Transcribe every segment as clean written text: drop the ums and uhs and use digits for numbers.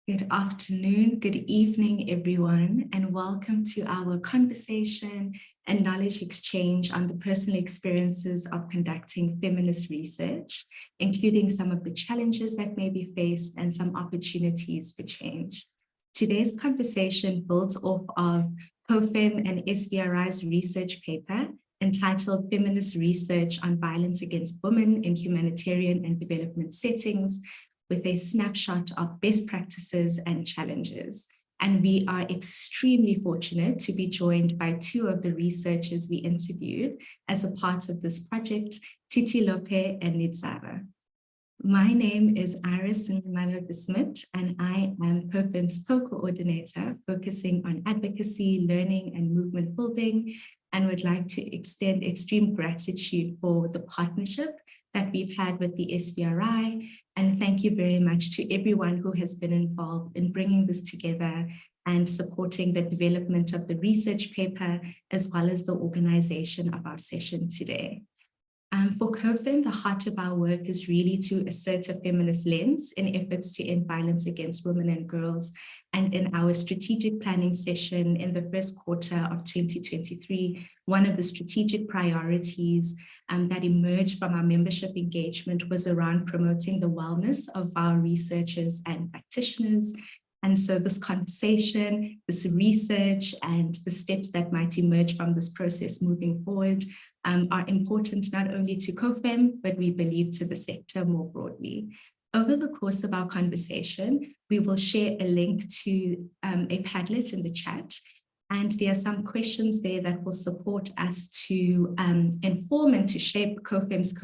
Good afternoon, good evening, everyone, and welcome to our conversation and knowledge exchange on the personal experiences of conducting feminist research, including some of the challenges that may be faced and some opportunities for change. Today's conversation builds off of COFEM and SVRI's research paper entitled Feminist Research on Violence Against Women in Humanitarian and Development Settings, with a snapshot of best practices and challenges. And we are extremely fortunate to be joined by two of the researchers we interviewed as a part of this project, Titi Lope and Nitzara. My name is Iris Nmalo-Smith, and I am COFEM's co-coordinator focusing on advocacy, learning, and movement building, and would like to extend extreme gratitude for the partnership that we've had with the SVRI. And thank you very much to everyone who has been involved in bringing this together and supporting the development of the research paper, as well as the organization of our session today. For COFEM, the heart of our work is really to assert a feminist lens in efforts to end violence against women and girls. And in our strategic planning session in the first quarter of 2023, one of the strategic priorities that emerged from our membership engagement was around promoting the wellness of our researchers and practitioners. And so this conversation, this research, and the steps that might emerge from this process moving forward are important not only to COFEM, but we believe to the sector more broadly. Over the course of our conversation, we will share a link to a Padlet in the chat. And there are some questions there that will support us to inform and to shape COFEM's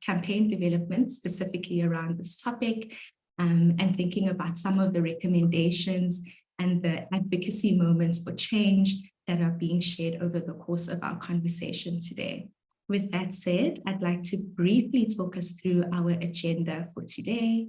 campaign development, specifically around this topic, and thinking about some of the recommendations and the advocacy moments for change that are being shared over the course of our conversation today. With that said, I'd like to briefly talk us through our agenda for today.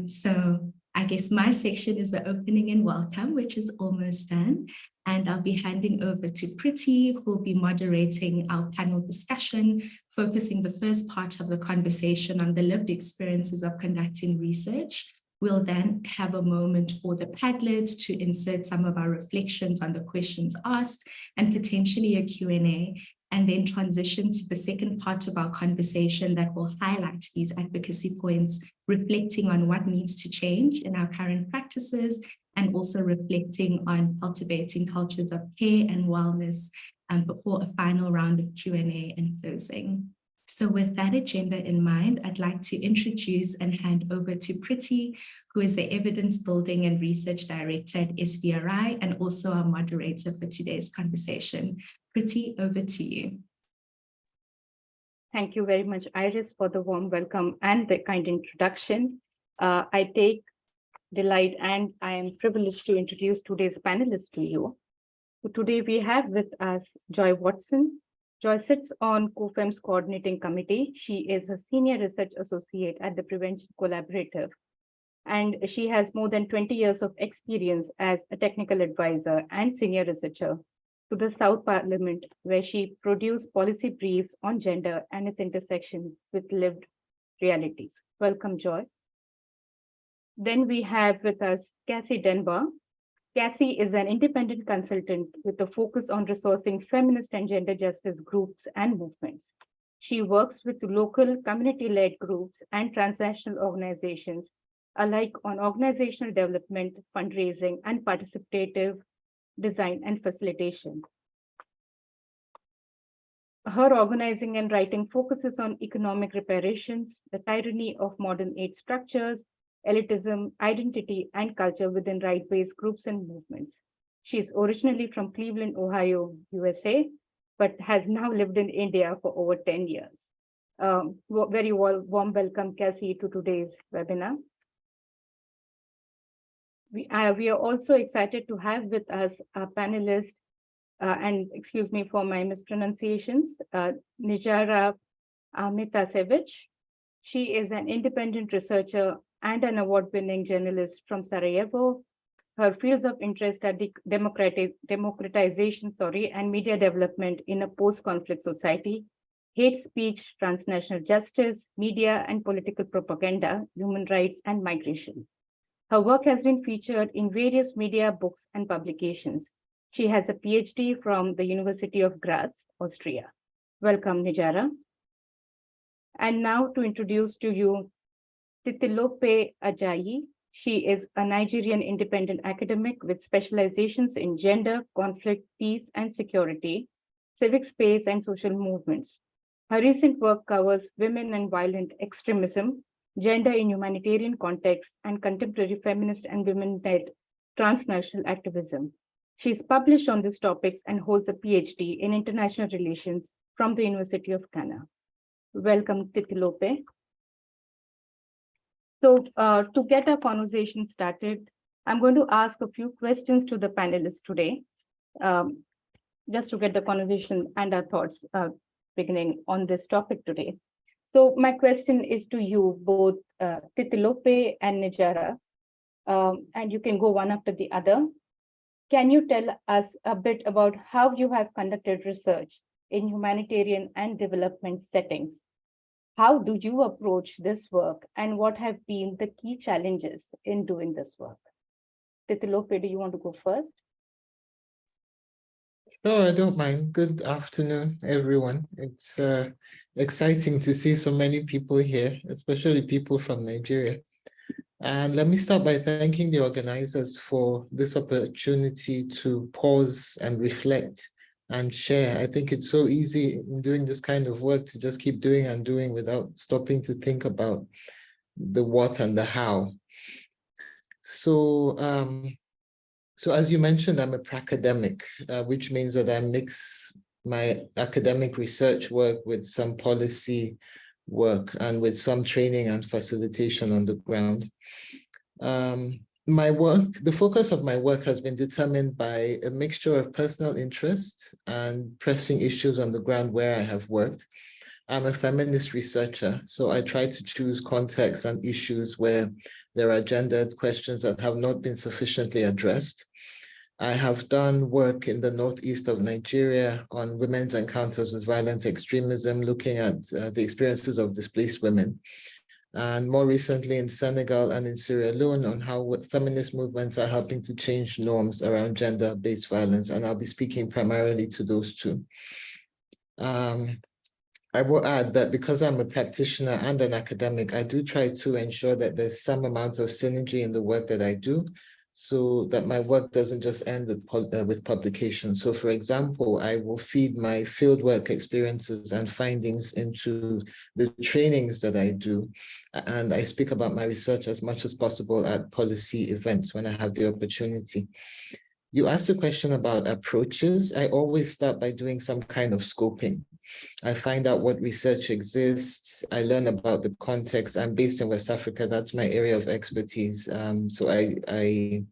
So I guess my section is the opening and welcome, which is almost done. And I'll be handing over to Priti, who will be moderating our panel discussion, focusing the first part of the conversation on the lived experiences of conducting research. We'll then have a moment for the Padlet to insert some of our reflections on the questions asked and potentially a Q&A, and then transition to the second part of our conversation that will highlight these advocacy points, reflecting on what needs to change in our current practices, and also reflecting on cultivating cultures of care and wellness before a final round of Q&A and closing. So with that agenda in mind, I'd like to introduce and hand over to Priti, who is the Evidence Building and Research Director at SVRI and also our moderator for today's conversation. Priti, over to you. Thank you very much, Iris, for the warm welcome and the kind introduction. I take delight and I am privileged to introduce today's panelists to you. So today we have with us Joy Watson. Joy sits on COFEM's coordinating committee. She is a senior research associate at the Prevention Collaborative, and she has more than 20 years of experience as a technical advisor and senior researcher to the South Parliament, where she produced policy briefs on gender and its intersections with lived realities. Welcome, Joy. Then we have with us Cassie Denver. Cassie is an independent consultant with a focus on resourcing feminist and gender justice groups and movements. She works with local community-led groups and transnational organizations alike on organizational development, fundraising, and participative design and facilitation. Her organizing and writing focuses on economic reparations, the tyranny of modern aid structures, elitism, identity, and culture within right-based groups and movements. She is originally from Cleveland, Ohio, USA, but has now lived in India for over 10 years. Very warm welcome, Cassie, to today's webinar. We are also excited to have with us a panelist, and excuse me for my mispronunciations, Nijara Amitasevich. She is an independent researcher and an award-winning journalist from Sarajevo. Her fields of interest are democratization and media development in a post-conflict society, hate speech, transnational justice, media and political propaganda, human rights, and migration. Her work has been featured in various media, books, and publications. She has a PhD from the University of Graz, Austria. Welcome, Nijara. And now to introduce to you Titilope Ajayi. She is a Nigerian independent academic with specializations in gender, conflict, peace and security, civic space, and social movements. Her recent work covers women and violent extremism, gender in humanitarian contexts, and contemporary feminist and women-led transnational activism. She is published on these topics and holds a PhD in international relations from the University of Ghana. Welcome, Titilope. So to get our conversation started, I'm going to ask a few questions to the panelists today, just to get the conversation and our thoughts beginning on this topic today. So my question is to you, both Titilope and Nijara, and you can go one after the other. Can you tell us a bit about how you have conducted research in humanitarian and development settings? How do you approach this work, and what have been the key challenges in doing this work? Titilope, do you want to go first? No, I don't mind. Good afternoon, everyone. It's exciting to see so many people here, especially people from Nigeria. And let me start by thanking the organizers for this opportunity to pause and reflect and share. I think it's so easy in doing this kind of work to just keep doing and doing without stopping to think about the what and the how. So, so as you mentioned, I'm a pracademic, which means that I mix my academic research work with some policy work and with some training and facilitation on the ground. my work, the focus of my work has been determined by a mixture of personal interest and pressing issues on the ground where I have worked. I'm a feminist researcher, so I try to choose contexts and issues where there are gendered questions that have not been sufficiently addressed. I have done work in the northeast of Nigeria on women's encounters with violent extremism, looking at the experiences of displaced women. And more recently in Senegal and in Sierra Leone on how feminist movements are helping to change norms around gender-based violence. And I'll be speaking primarily to those two. I will add that because I'm a practitioner and an academic, I do try to ensure that there's some amount of synergy in the work that I do, so that my work doesn't just end with publication. So for example, I will feed my fieldwork experiences and findings into the trainings that I do. And I speak about my research as much as possible at policy events when I have the opportunity. You asked a question about approaches. I always start by doing some kind of scoping. I find out what research exists. I learn about the context. I'm based in West Africa. That's my area of expertise. So I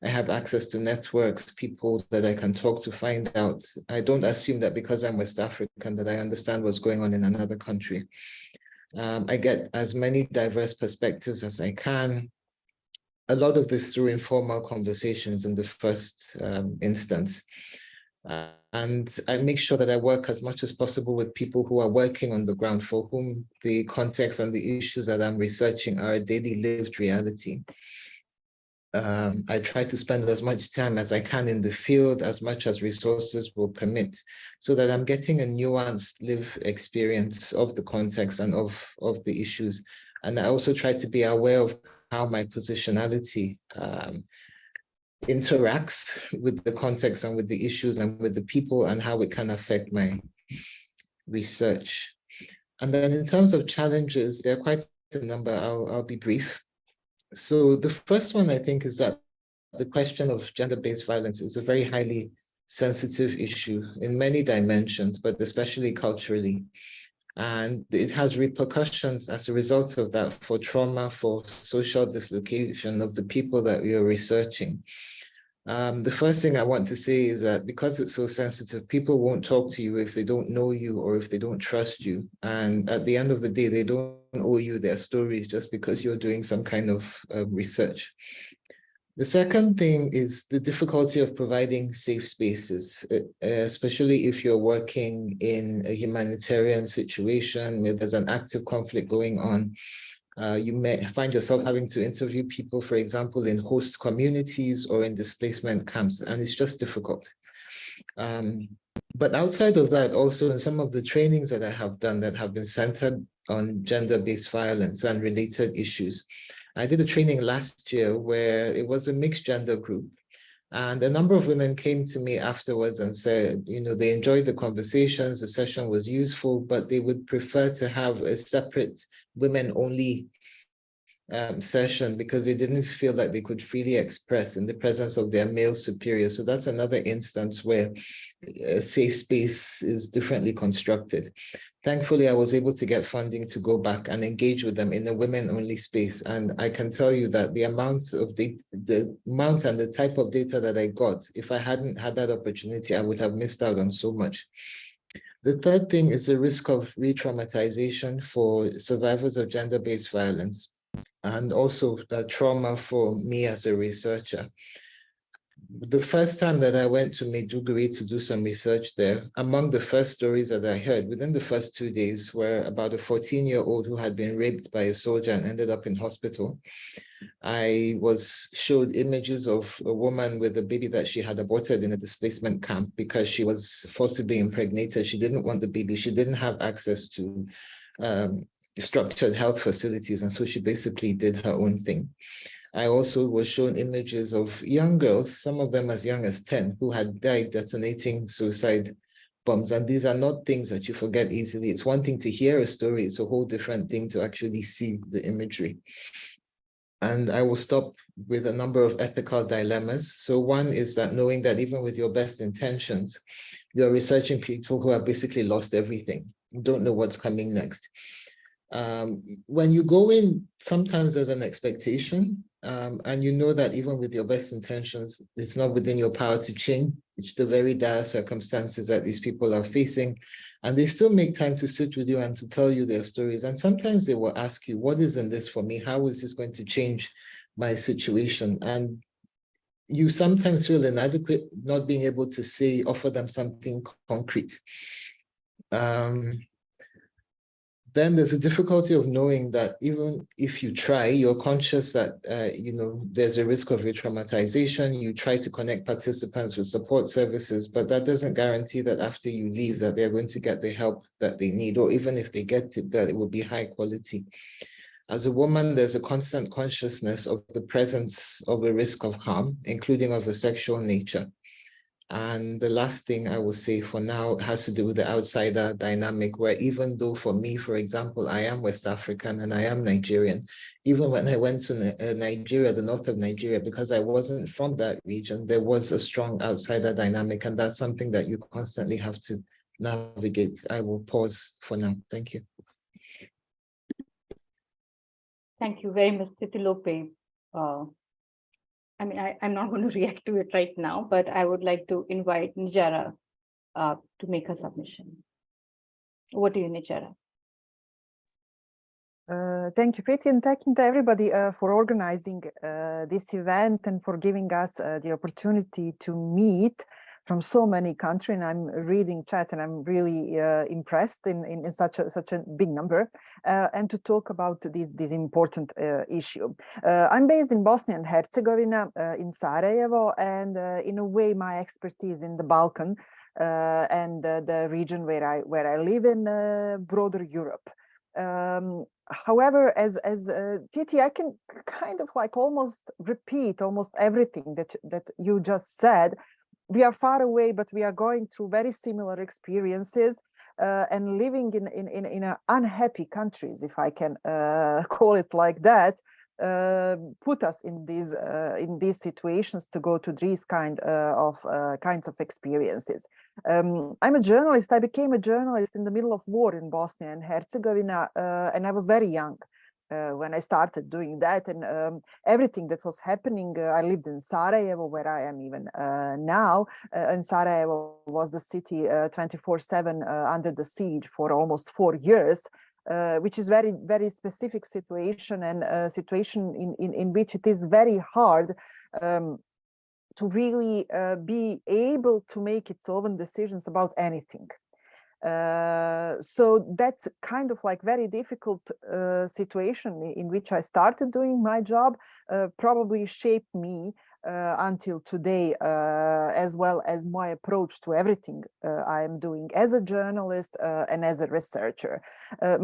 have access to networks, people that I can talk to find out. I don't assume that because I'm West African that I understand what's going on in another country. I get as many diverse perspectives as I can. A lot of this through informal conversations in the first instance. And I make sure that I work as much as possible with people who are working on the ground, for whom the context and the issues that I'm researching are a daily lived reality. I try to spend as much time as I can in the field, as much as resources will permit, so that I'm getting a nuanced lived experience of the context and of the issues. And I also try to be aware of how my positionality interacts with the context and with the issues and with the people, and how it can affect my research. And then in terms of challenges, there are quite a number. I'll be brief. So the first one, I think, is that the question of gender-based violence is a very highly sensitive issue in many dimensions, but especially culturally. And it has repercussions as a result of that for trauma, for social dislocation of the people that we are researching. The first thing I want to say is that because it's so sensitive, people won't talk to you if they don't know you or if they don't trust you. And at the end of the day, they don't owe you their stories just because you're doing some kind of research. The second thing is the difficulty of providing safe spaces, especially if you're working in a humanitarian situation where there's an active conflict going on. You may find yourself having to interview people, for example, in host communities or in displacement camps, and it's just difficult. But outside of that, also in some of the trainings that I have done that have been centered on gender-based violence and related issues, I did a training last year where it was a mixed gender group. And a number of women came to me afterwards and said, you know, they enjoyed the conversations, the session was useful, but they would prefer to have a separate women-only session because they didn't feel like they could freely express in the presence of their male superiors. So that's another instance where a safe space is differently constructed. Thankfully, I was able to get funding to go back and engage with them in a women-only space. And I can tell you that the amount of the amount and the type of data that I got, if I hadn't had that opportunity, I would have missed out on so much. The third thing is the risk of re-traumatization for survivors of gender-based violence, and also the trauma for me as a researcher. The first time that I went to Maiduguri to do some research there, among the first stories that I heard within the first 2 days were about a 14-year-old who had been raped by a soldier and ended up in hospital. I was showed images of a woman with a baby that she had aborted in a displacement camp because she was forcibly impregnated. She didn't want the baby. She didn't have access to structured health facilities, and so she basically did her own thing. I also was shown images of young girls, some of them as young as 10, who had died detonating suicide bombs. And these are not things that you forget easily. It's one thing to hear a story, it's a whole different thing to actually see the imagery. And I will stop with a number of ethical dilemmas. So one is that knowing that even with your best intentions, you're researching people who have basically lost everything, don't know what's coming next. When you go in, sometimes there's an expectation, and you know that even with your best intentions, it's not within your power to change the very dire circumstances that these people are facing. And they still make time to sit with you and to tell you their stories. And sometimes they will ask you, what is in this for me? How is this going to change my situation? And you sometimes feel inadequate, not being able to say, offer them something concrete. Then there's a difficulty of knowing that even if you try, you're conscious that, there's a risk of re-traumatization. You try to connect participants with support services, but that doesn't guarantee that after you leave that they're going to get the help that they need, or even if they get it, that it will be high quality. As a woman, there's a constant consciousness of the presence of a risk of harm, including of a sexual nature. And the last thing I will say for now has to do with the outsider dynamic, where even though for me, for example, I am West African and I am Nigerian, even when I went to Nigeria, the north of Nigeria, because I wasn't from that region, there was a strong outsider dynamic, and that's something that you constantly have to navigate. I will pause for now. Thank you. Thank you very much, Titilope. I'm not going to react to it right now, but I would like to invite Nijara to make a submission. Over to you, Nijara. Thank you, Preeti, and thank you to everybody for organizing this event and for giving us the opportunity to meet from so many countries. And I'm reading chat and I'm really impressed in such a big number and to talk about this important issue. I'm based in Bosnia and Herzegovina in Sarajevo, and in a way my expertise in the Balkan and the region where I live in broader Europe. However, as Titi, I can kind of like almost repeat almost everything that you just said. We are far away, but we are going through very similar experiences and living in unhappy countries, if I can call it like that, put us in these situations to go to these kinds of experiences. I'm a journalist. I became a journalist in the middle of war in Bosnia and Herzegovina, and I was very young when I started doing that, and everything that was happening. I lived in Sarajevo, where I am even now, and Sarajevo was the city 24/7 under the siege for almost 4 years. Which is very, very specific situation, and a situation in which it is very hard to really be able to make its own decisions about anything. So that's kind of like very difficult situation in which I started doing my job, probably shaped me until today, as well as my approach to everything I am doing as a journalist and as a researcher.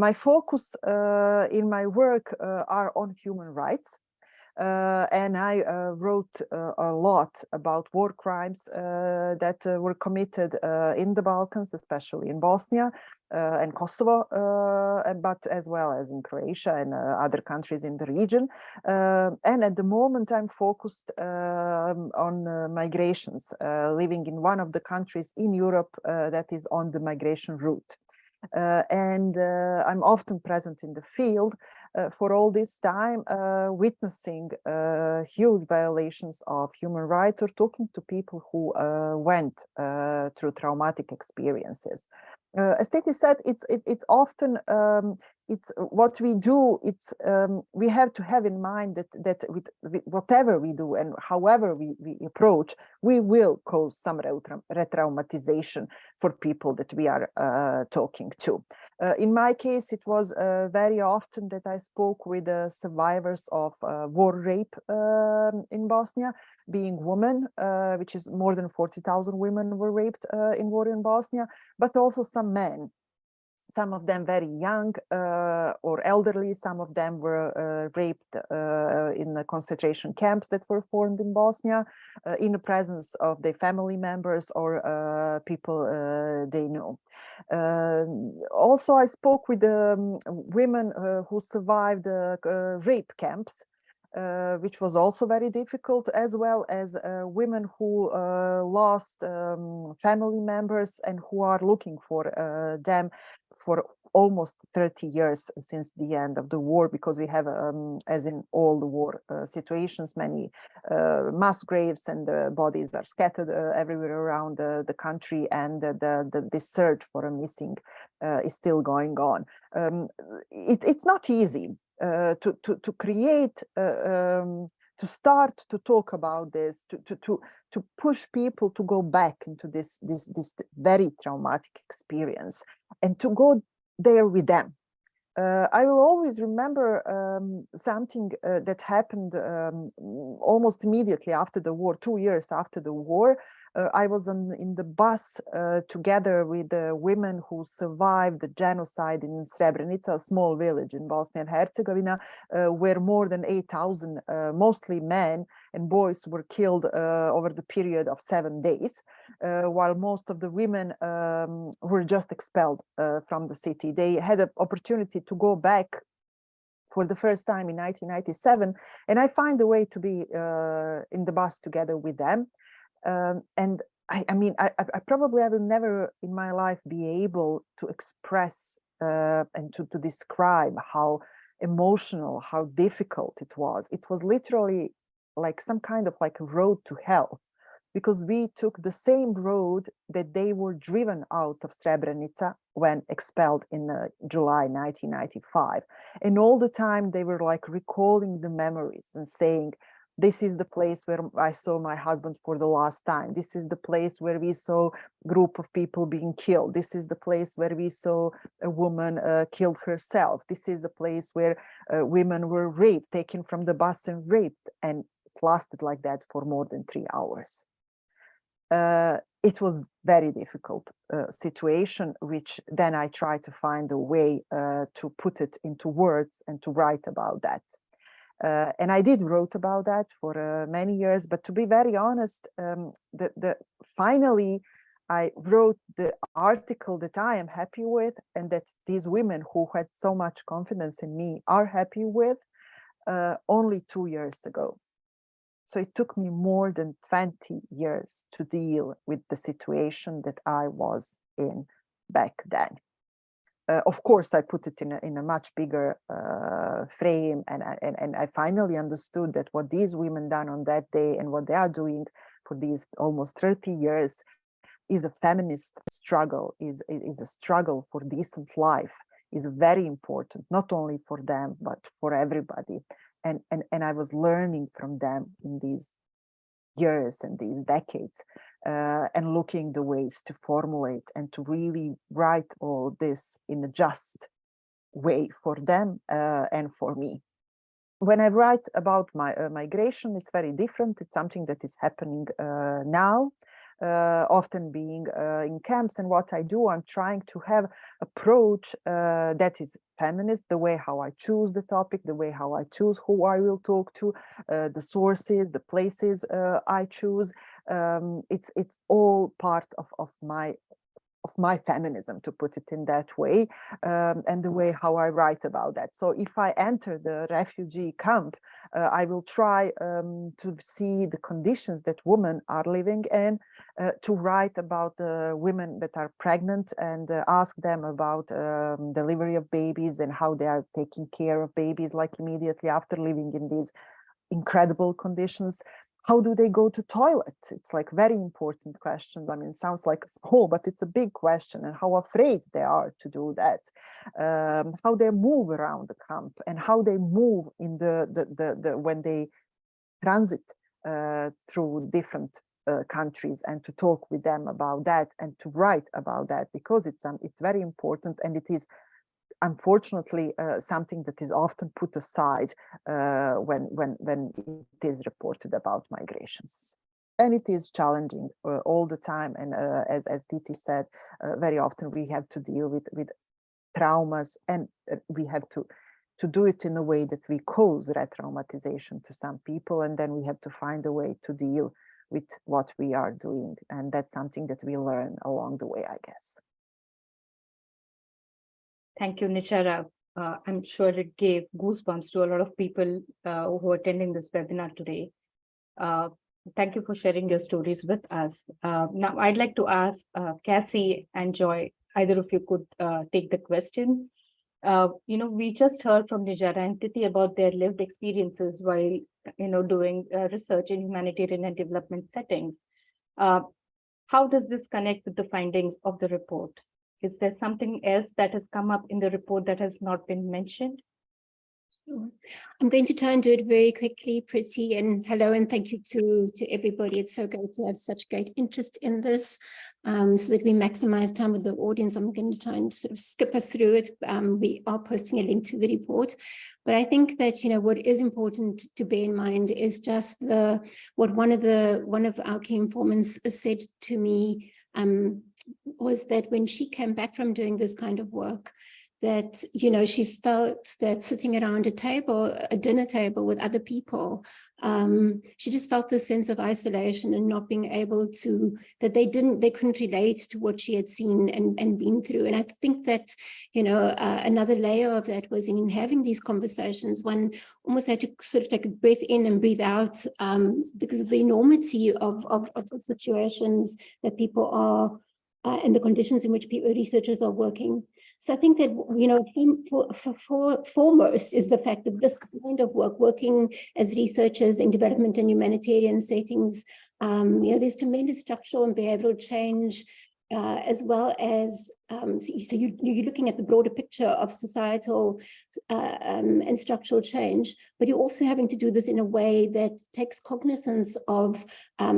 My focus in my work are on human rights. And I wrote a lot about war crimes that were committed in the Balkans, especially in Bosnia and Kosovo, but as well as in Croatia and other countries in the region. And at the moment, I'm focused on migrations, living in one of the countries in Europe that is on the migration route. And I'm often present in the field for all this time, witnessing huge violations of human rights, or talking to people who went through traumatic experiences. As Titi said, it's often it's what we do. It's we have to have in mind that with whatever we do and however we approach, we will cause some re-traumatization for people that we are talking to. In my case, it was very often that I spoke with survivors of war rape in Bosnia, being women, which is more than 40,000 women were raped in war in Bosnia, but also some men. Some of them very young or elderly. Some of them were raped in the concentration camps that were formed in Bosnia in the presence of their family members or people they know. Also, I spoke with women who survived rape camps, which was also very difficult, as well as women who lost family members and who are looking for them for almost 30 years since the end of the war, because we have, as in all the war situations, many mass graves, and the bodies are scattered everywhere around the country, and this search for a missing is still going on. It's not easy to create, to start to talk about this, to push people to go back into this very traumatic experience, and to go there with them. I will always remember something that happened almost immediately after the war, 2 years after the war. I was in the bus together with the women who survived the genocide in Srebrenica, a small village in Bosnia and Herzegovina, where more than 8,000, mostly men and boys, were killed over the period of 7 days, while most of the women were just expelled from the city. They had an opportunity to go back for the first time in 1997, and I find a way to be in the bus together with them. And I mean, I probably will never in my life be able to express and to describe how emotional, how difficult it was. It was literally like some kind of like a road to hell, because we took the same road that they were driven out of Srebrenica when expelled in July 1995. And all the time they were like recalling the memories and saying, this is the place where I saw my husband for the last time. This is the place where we saw a group of people being killed. This is the place where we saw a woman killed herself. This is the place where women were raped, taken from the bus and raped. And it lasted like that for more than 3 hours. It was very difficult situation, which then I tried to find a way to put it into words and to write about that. And I did wrote about that for many years, but to be very honest, finally I wrote the article that I am happy with, and that these women who had so much confidence in me are happy with, only 2 years ago. So it took me more than 20 years to deal with the situation that I was in back then. Of course, I put it in a much bigger frame, and I finally understood that what these women done on that day and what they are doing for these almost 30 years is a feminist struggle, is a struggle for decent life, is very important, not only for them, but for everybody. And I was learning from them in these years and these decades, and looking the ways to formulate and to really write all this in a just way for them and for me. When I write about my migration, it's very different. It's something that is happening now, often being in camps. And what I do, I'm trying to have approach that is feminist, the way how I choose the topic, the way how I choose who I will talk to, the sources, the places I choose. It's all part of my feminism, to put it in that way, and the way how I write about that. So if I enter the refugee camp, I will try to see the conditions that women are living in, to write about the women that are pregnant and ask them about delivery of babies and how they are taking care of babies, like immediately after living in these incredible conditions. How do they go to toilet? It's like very important question. I mean, it sounds like small, but it's a big question, and how afraid they are to do that. How they move around the camp, and how they move in the when they transit through different countries, and to talk with them about that and to write about that, because it's very important, and it is unfortunately something that is often put aside when it is reported about migrations. And it is challenging all the time. And as Diti said, very often we have to deal with traumas, and we have to do it in a way that we cause re-traumatization to some people, and then we have to find a way to deal with what we are doing. And that's something that we learn along the way, I guess. Thank you, Nishara. I'm sure it gave goosebumps to a lot of people who are attending this webinar today. Thank you for sharing your stories with us. Now, I'd like to ask Cassie and Joy either of you could take the question. We just heard from Nijara and Titi about their lived experiences while, doing research in humanitarian and development settings. How does this connect with the findings of the report? Is there something else that has come up in the report that has not been mentioned? Sure. I'm going to try and do it very quickly, Priti, and hello and thank you to everybody. It's so great to have such great interest in this, so that we maximize time with the audience. I'm going to try and sort of skip us through it. We are posting a link to the report, but I think that what is important to bear in mind is just what one of our key informants said to me was that when she came back from doing this kind of work, that, she felt that sitting around a dinner table with other people, she just felt this sense of isolation and not being able to, that they couldn't relate to what she had seen and been through. And I think that, another layer of that was in having these conversations, one almost had to sort of take a breath in and breathe out, because of the enormity of the situations that people are, and the conditions in which researchers are working. So I think that, foremost is the fact that this kind of working as researchers in development and humanitarian settings, there's tremendous structural and behavioral change, as well as, so you're looking at the broader picture of societal and structural change, but you're also having to do this in a way that takes cognizance of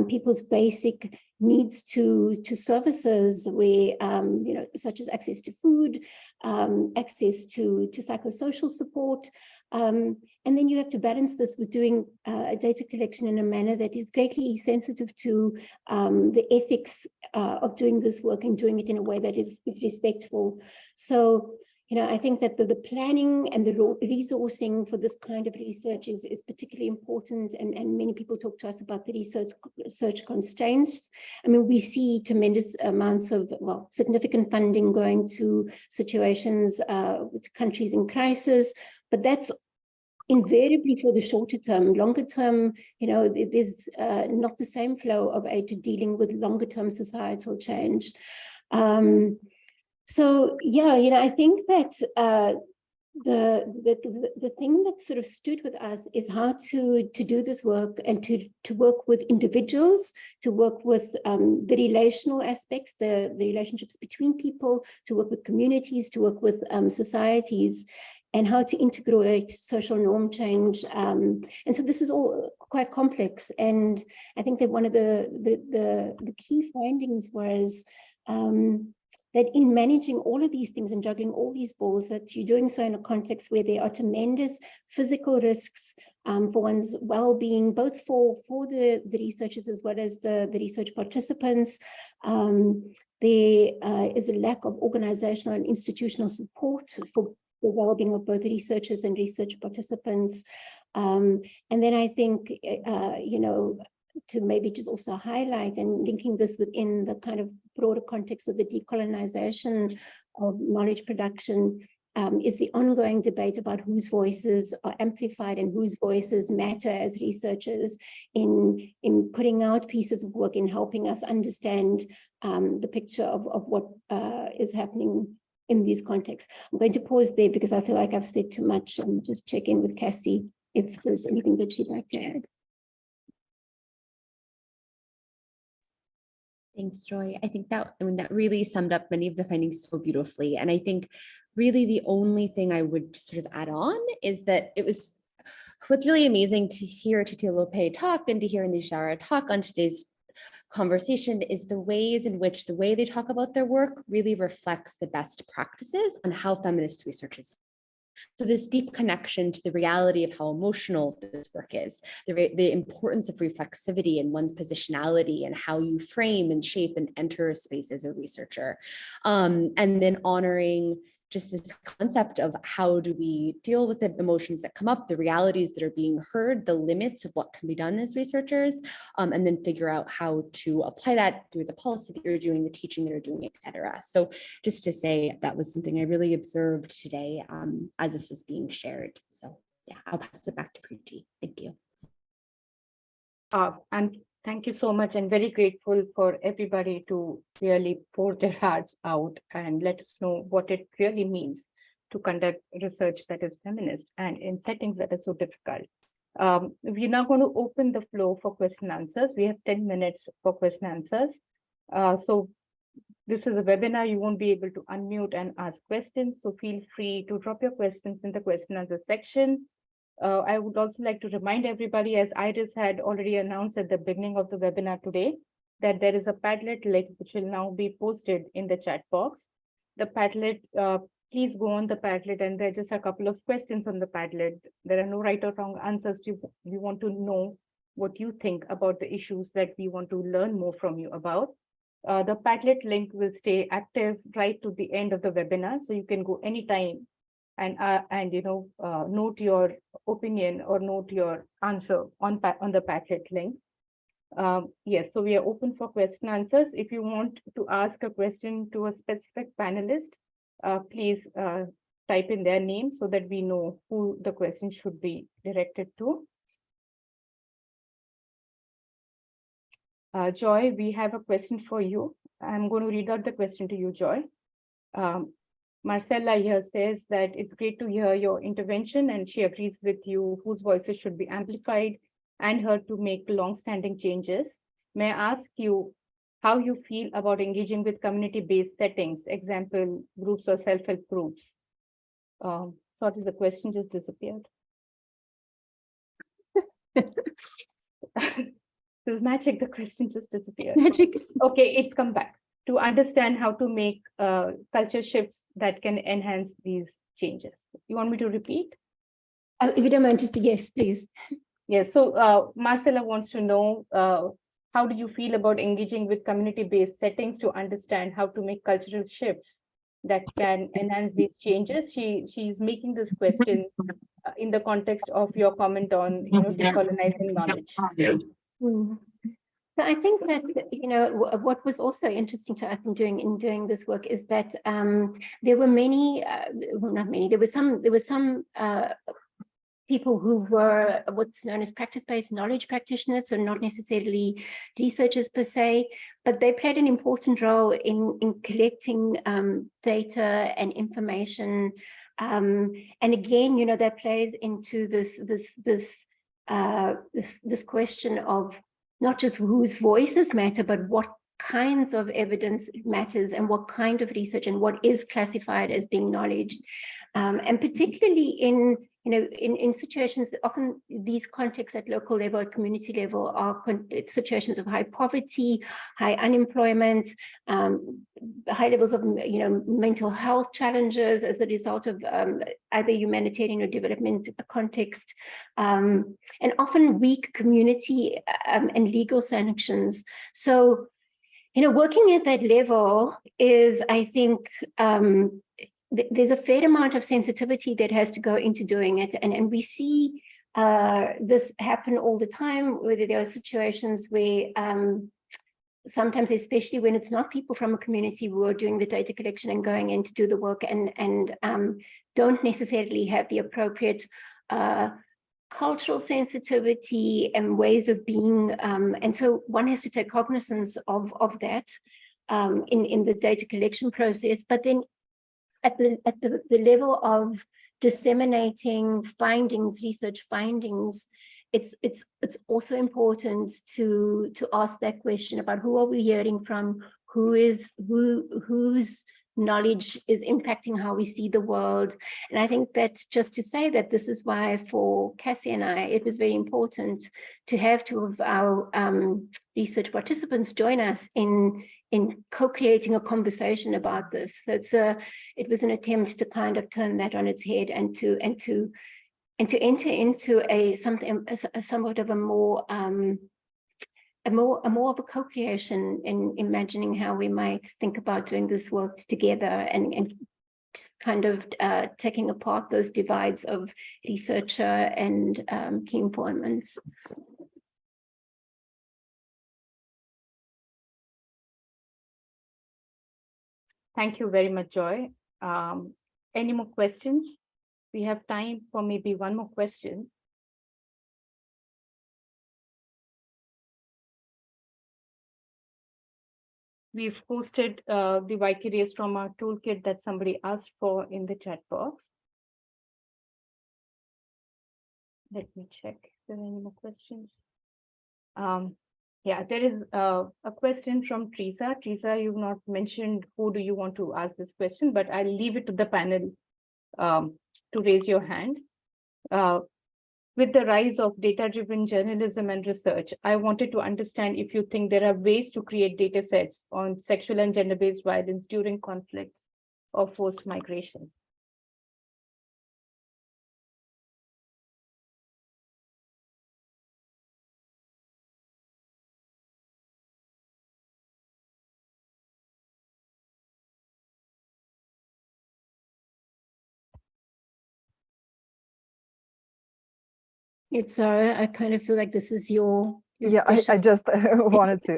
people's basic needs to services where, such as access to food, access to psychosocial support. And then you have to balance this with doing data collection in a manner that is greatly sensitive to the ethics of doing this work and doing it in a way that is respectful. So, I think that the planning and the resourcing for this kind of research is particularly important, and many people talk to us about the research constraints. I mean, we see tremendous amounts of, significant funding going to situations with countries in crisis, but that's invariably for the shorter term. Longer term, there's not the same flow of aid to dealing with longer term societal change. So yeah, I think that the thing that sort of stood with us is how to do this work and to work with individuals, to work with the relational aspects, the relationships between people, to work with communities, to work with societies, and how to integrate social norm change. And so this is all quite complex. And I think that one of the key findings was that in managing all of these things and juggling all these balls, that you're doing so in a context where there are tremendous physical risks for one's well-being, both for the researchers as well as the research participants. There is a lack of organizational and institutional support for the well-being of both researchers and research participants. And then I think, to maybe just also highlight and linking this within the kind of broader context of the decolonization of knowledge production, is the ongoing debate about whose voices are amplified and whose voices matter as researchers in putting out pieces of work, in helping us understand the picture of what is happening in these contexts. I'm going to pause there because I feel like I've said too much, and just check in with Cassie if there's anything that she'd like to add. Thanks, Joy. I think that really summed up many of the findings so beautifully. And I think really the only thing I would sort of add on is that what's really amazing to hear Titi Lope talk and to hear Nijara talk on today's conversation is the ways in which the way they talk about their work really reflects the best practices on how feminist research is. So this deep connection to the reality of how emotional this work is, the importance of reflexivity in one's positionality and how you frame and shape and enter a space as a researcher, and then honoring just this concept of how do we deal with the emotions that come up, the realities that are being heard, the limits of what can be done as researchers, and then figure out how to apply that through the policy that you're doing, the teaching that you're doing, et cetera. So just to say that was something I really observed today as this was being shared. So yeah, I'll pass it back to Preeti. Thank you. And Thank you so much, and very grateful for everybody to really pour their hearts out and let us know what it really means to conduct research that is feminist and in settings that are so difficult. We're now going to open the floor for question and answers. We have 10 minutes for question and answers. So this is a webinar. You won't be able to unmute and ask questions. So feel free to drop your questions in the question and answer section. I would also like to remind everybody, as Iris had already announced at the beginning of the webinar today, that there is a Padlet link which will now be posted in the chat box. The Padlet, please go on the Padlet, and there are just a couple of questions on the Padlet. There are no right or wrong answers. We want to know what you think about the issues that we want to learn more from you about. The Padlet link will stay active right to the end of the webinar, so you can go anytime and note your opinion or note your answer on the Padlet link. Yes, so we are open for question answers. If you want to ask a question to a specific panelist, please type in their name so that we know who the question should be directed to. Joy, we have a question for you. I'm going to read out the question to you, Joy. Marcella here says that it's great to hear your intervention, and she agrees with you whose voices should be amplified and heard to make long-standing changes. May I ask you how you feel about engaging with community-based settings, example, groups or self-help groups? Sorry, the question just disappeared. This is magic, the question just disappeared. Magic. Okay, it's come back. To understand how to make culture shifts that can enhance these changes. You want me to repeat? If you don't mind, just a yes, please. Yes, so Marcella wants to know, how do you feel about engaging with community-based settings to understand how to make cultural shifts that can enhance these changes? She's making this question in the context of your comment on decolonizing knowledge. Hmm. So I think that, what was also interesting to us in doing this work is that there were many, well, not many, there were some people who were what's known as practice-based knowledge practitioners, so not necessarily researchers per se, but they played an important role in collecting data and information. And again, that plays into this question of not just whose voices matter, but what kinds of evidence matters and what kind of research and what is classified as being knowledge. And particularly in situations, often these contexts at local level, at community level, are situations of high poverty, high unemployment, high levels of mental health challenges as a result of either humanitarian or development context, and often weak community and legal sanctions. So, working at that level is, I think, there's a fair amount of sensitivity that has to go into doing it. And we see this happen all the time, whether there are situations where sometimes, especially when it's not people from a community who are doing the data collection and going in to do the work and don't necessarily have the appropriate cultural sensitivity and ways of being. And so one has to take cognizance of that in the data collection process. But then at the level of disseminating findings, research findings, it's also important to ask that question about who are we hearing from, whose knowledge is impacting how we see the world. And I think that just to say that this is why for Cassie and I, it was very important to have two of our research participants join us in co-creating a conversation about this. So it was an attempt to kind of turn that on its head and to enter into somewhat of a more of a co-creation in imagining how we might think about doing this work together and kind of taking apart those divides of researcher and key informants. Thank you very much, Joy. Any more questions? We have time for maybe one more question. We've posted the Vicarious Trauma Toolkit that somebody asked for in the chat box. Let me check if there are any more questions. Yeah, there is a question from Teresa. Teresa, you've not mentioned who do you want to ask this question, but I'll leave it to the panel to raise your hand. With the rise of data-driven journalism and research, I wanted to understand if you think there are ways to create data sets on sexual and gender-based violence during conflicts or forced migration. It's Zara. I kind of feel like this is your Yeah, I just wanted to.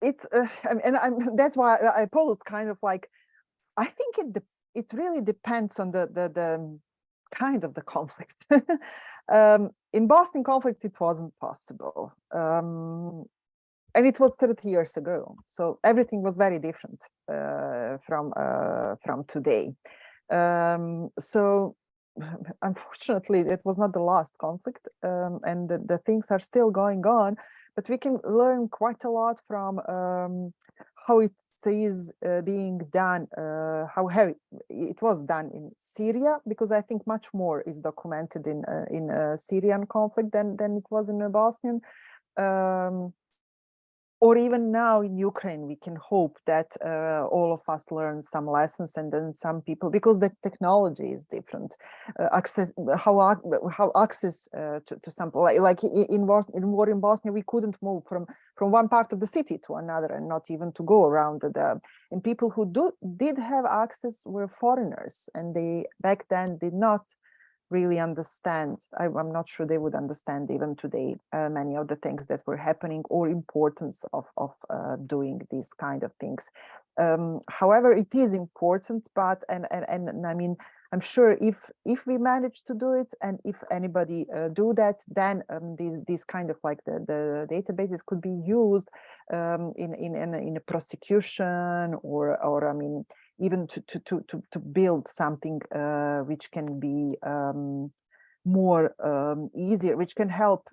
It's and that's why I posed kind of like, I think it really depends on the kind of the conflict. In Boston conflict, it wasn't possible, and it was 30 years ago, so everything was very different from today. So unfortunately, it was not the last conflict, and the things are still going on, but we can learn quite a lot from how it is being done, how heavy it was done in Syria, because I think much more is documented in Syrian conflict than it was in the Bosnian. Or even now in Ukraine, we can hope that all of us learn some lessons, and then some people, because the technology is different, how access to some, like in war in Bosnia, we couldn't move from one part of the city to another, and not even to go around and people who did have access were foreigners, and they back then did not really understand. I'm not sure they would understand even today many of the things that were happening, or importance of doing these kind of things. However, it is important, but and I mean, I'm sure if we manage to do it, and if anybody do that, then these kind of like the databases could be used in a prosecution, or I mean, even to build something which can be more easier, which can help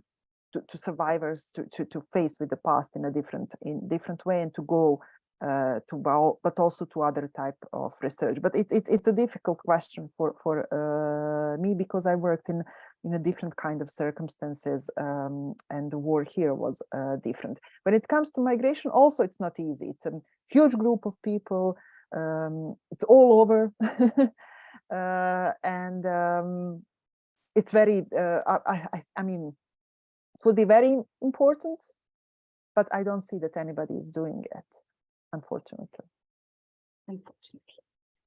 to survivors to face with the past in a different way, and to go but also to other type of research. But it's a difficult question for me, because I worked in a different kind of circumstances, and the war here was different. When it comes to migration, also it's not easy. It's a huge group of people. It's all over, and it's very. I mean, it would be very important, but I don't see that anybody is doing it, unfortunately.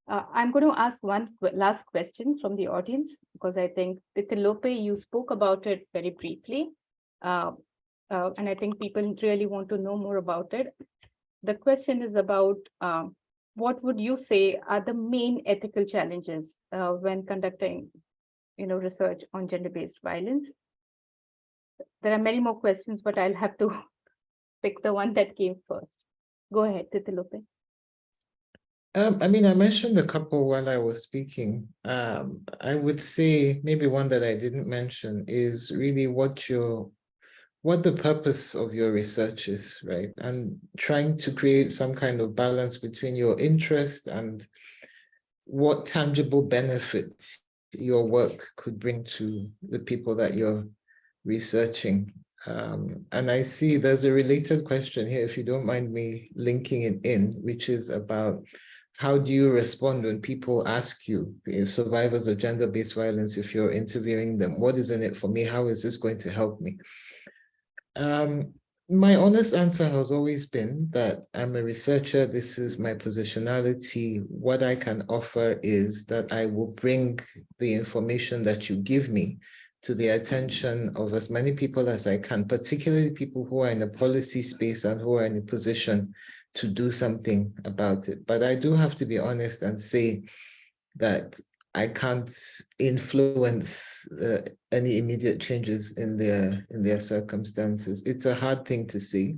I'm going to ask one last question from the audience, because I think, Titilope, you spoke about it very briefly, and I think people really want to know more about it. The question is about what would you say are the main ethical challenges when conducting, research on gender-based violence? There are many more questions, but I'll have to pick the one that came first. Go ahead, Titilope. I mean, I mentioned a couple while I was speaking. I would say maybe one that I didn't mention is really what the purpose of your research is, right? And trying to create some kind of balance between your interest and what tangible benefit your work could bring to the people that you're researching. And I see there's a related question here, if you don't mind me linking it in, which is about how do you respond when people ask you, survivors of gender-based violence, if you're interviewing them, what is in it for me? How is this going to help me? My honest answer has always been that I'm a researcher. This is my positionality. What I can offer is that I will bring the information that you give me to the attention of as many people as I can, particularly people who are in a policy space and who are in a position to do something about it. But I do have to be honest and say that I can't influence any immediate changes in their circumstances. It's a hard thing to say,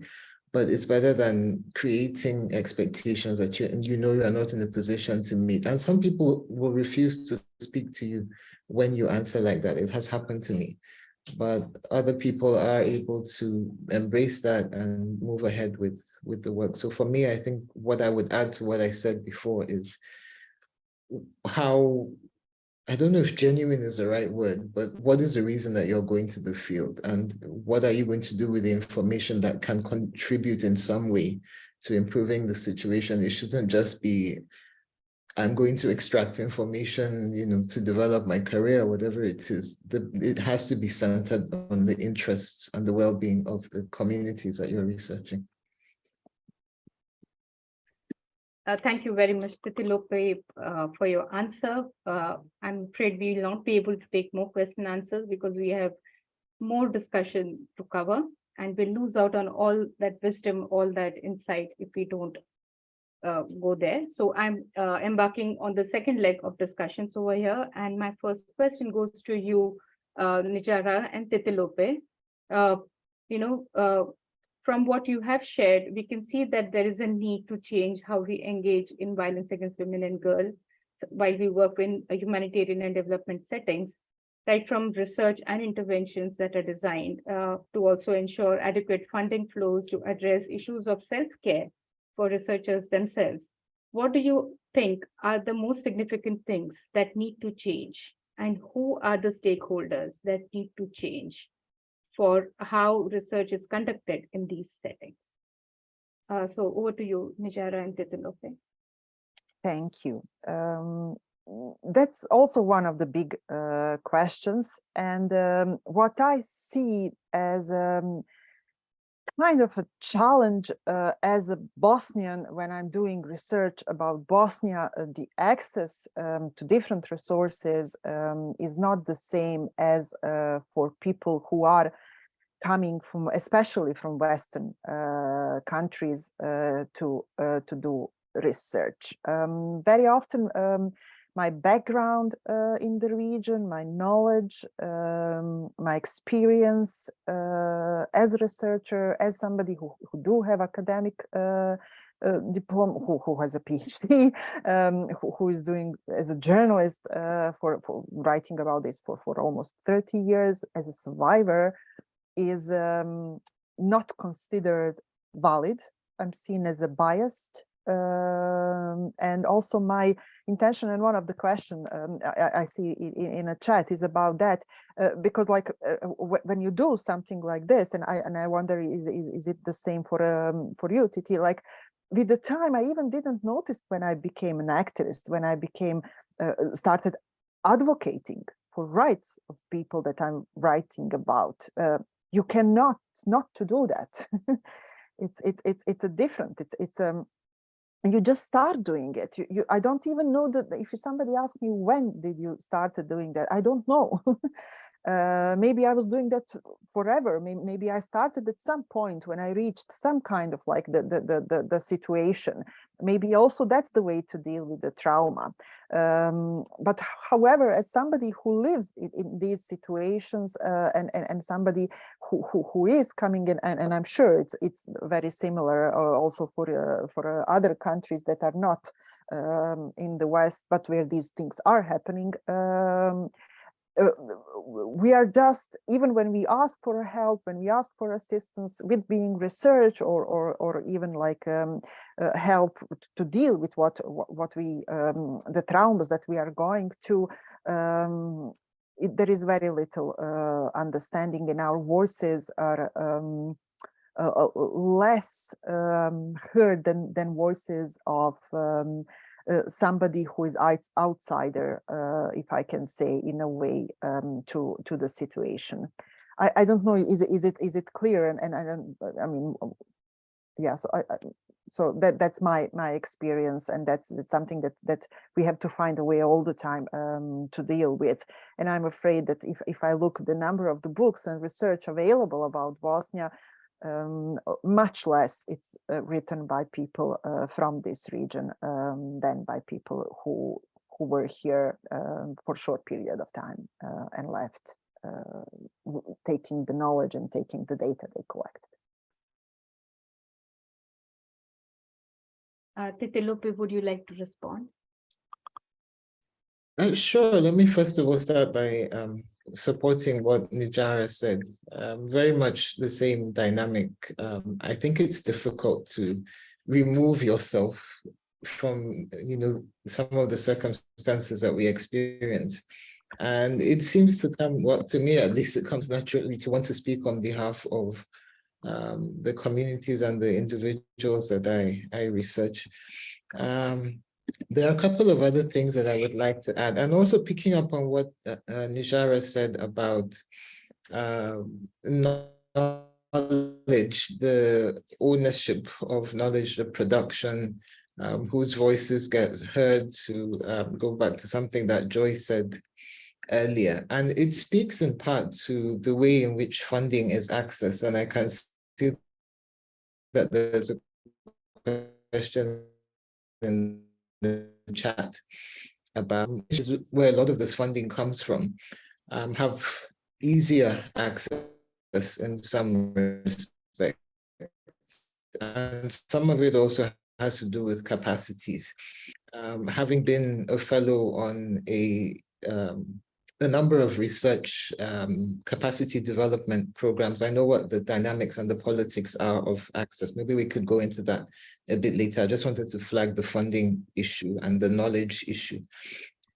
but it's better than creating expectations that you know you are not in a position to meet. And some people will refuse to speak to you when you answer like that. It has happened to me. But other people are able to embrace that and move ahead with the work. So for me, I think what I would add to what I said before is how, I don't know if genuine is the right word, but what is the reason that you're going to the field, and what are you going to do with the information that can contribute in some way to improving the situation? It shouldn't just be, I'm going to extract information, to develop my career, whatever it is. It has to be centered on the interests and the well-being of the communities that you're researching. Thank you very much, Titilope, for your answer. I'm afraid we will not be able to take more question answers because we have more discussion to cover, and we'll lose out on all that wisdom, all that insight if we don't go there. So I'm embarking on the second leg of discussions over here. And my first question goes to you, Nijara and Titilope. From what you have shared, we can see that there is a need to change how we engage in violence against women and girls while we work in humanitarian and development settings, right from research and interventions that are designed to also ensure adequate funding flows to address issues of self-care for researchers themselves. What do you think are the most significant things that need to change, and who are the stakeholders that need to change for how research is conducted in these settings? So over to you, Nijara and Titilope. Thank you. That's also one of the big questions. And what I see as kind of a challenge as a Bosnian when I'm doing research about Bosnia, the access to different resources is not the same as for people who are coming from, especially from Western countries, to do research. Very often, my background in the region, my knowledge, my experience as a researcher, as somebody who do have academic diploma, who has a PhD, who is doing as a journalist for writing about this for almost 30 years as a survivor, is not considered valid. I'm seen as a biased. And also my intention, and one of the questions I see in a chat is about that, because like when you do something like this, and I wonder, is it the same for you, Titi? Like with the time, I even didn't notice when I became an activist, when I became started advocating for rights of people that I'm writing about. You cannot not to do that. It's a different. You just start doing it. I don't even know that. If somebody asks me when did you started doing that, I don't know. Maybe I was doing that forever. Maybe I started at some point when I reached some kind of like the situation. Maybe also that's the way to deal with the trauma. But however, as somebody who lives in these situations and somebody who is coming in, and I'm sure it's very similar also for other countries that are not in the West, but where these things are happening. We are just, even when we ask for help, when we ask for assistance with being research or even like help to deal with what we the traumas that we are going to, there is very little understanding, and our voices are less heard than voices of somebody who is outsider, if I can say, in a way, to the situation. I don't know. Is it clear? And I mean, yeah. So that's my experience, and that's something that we have to find a way all the time to deal with. And I'm afraid that if I look at the number of the books and research available about Bosnia, much less it's written by people from this region than by people who were here for a short period of time and left, taking the knowledge and taking the data they collected. Titelope, would you like to respond? Sure. Let me first of all start by supporting what Nijara said. Very much the same dynamic. I think it's difficult to remove yourself from, some of the circumstances that we experience. And it seems to come, well, to me at least, it comes naturally to want to speak on behalf of the communities and the individuals that I research. There are a couple of other things that I would like to add, and also picking up on what Nijara said about knowledge, the ownership of knowledge, the production, whose voices get heard, to go back to something that Joy said earlier. And it speaks in part to the way in which funding is accessed. And I can see that there's a question in the chat about where a lot of this funding comes from, have easier access in some respects. And some of it also has to do with capacities. Having been a fellow on a number of research capacity development programs, I know what the dynamics and the politics are of access. Maybe we could go into that a bit later. I just wanted to flag the funding issue and the knowledge issue.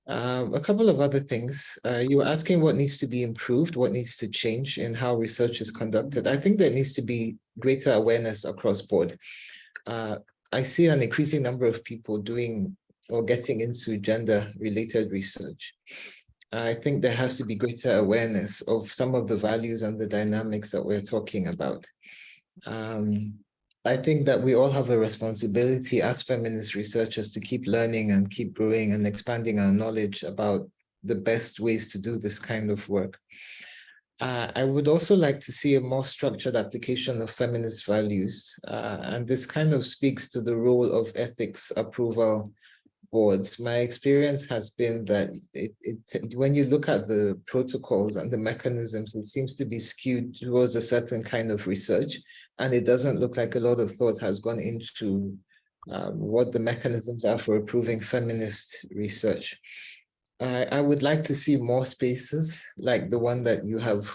A couple of other things. You were asking what needs to be improved, what needs to change in how research is conducted. I think there needs to be greater awareness across board. I see an increasing number of people doing or getting into gender-related research. I think there has to be greater awareness of some of the values and the dynamics that we're talking about. I think that we all have a responsibility as feminist researchers to keep learning and keep growing and expanding our knowledge about the best ways to do this kind of work. I would also like to see a more structured application of feminist values. And this kind of speaks to the role of ethics approval boards. My experience has been that when you look at the protocols and the mechanisms, it seems to be skewed towards a certain kind of research, and it doesn't look like a lot of thought has gone into what the mechanisms are for approving feminist research. I would like to see more spaces like the one that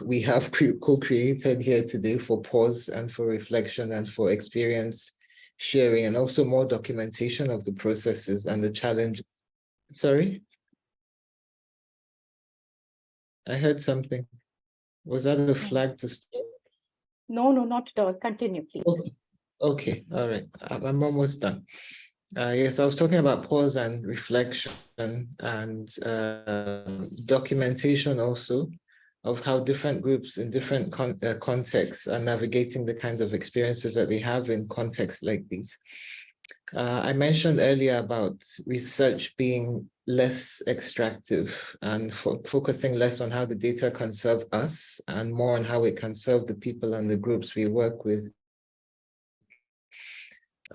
we have co-created here today for pause and for reflection and for experience sharing, and also more documentation of the processes and the challenge. Sorry? I heard something. Was that a flag to stop? No, not at all. Continue, please. Okay. All right. I'm almost done. Yes, I was talking about pause and reflection and documentation also of how different groups in different contexts are navigating the kind of experiences that they have in contexts like these. I mentioned earlier about research being less extractive and focusing less on how the data can serve us and more on how it can serve the people and the groups we work with.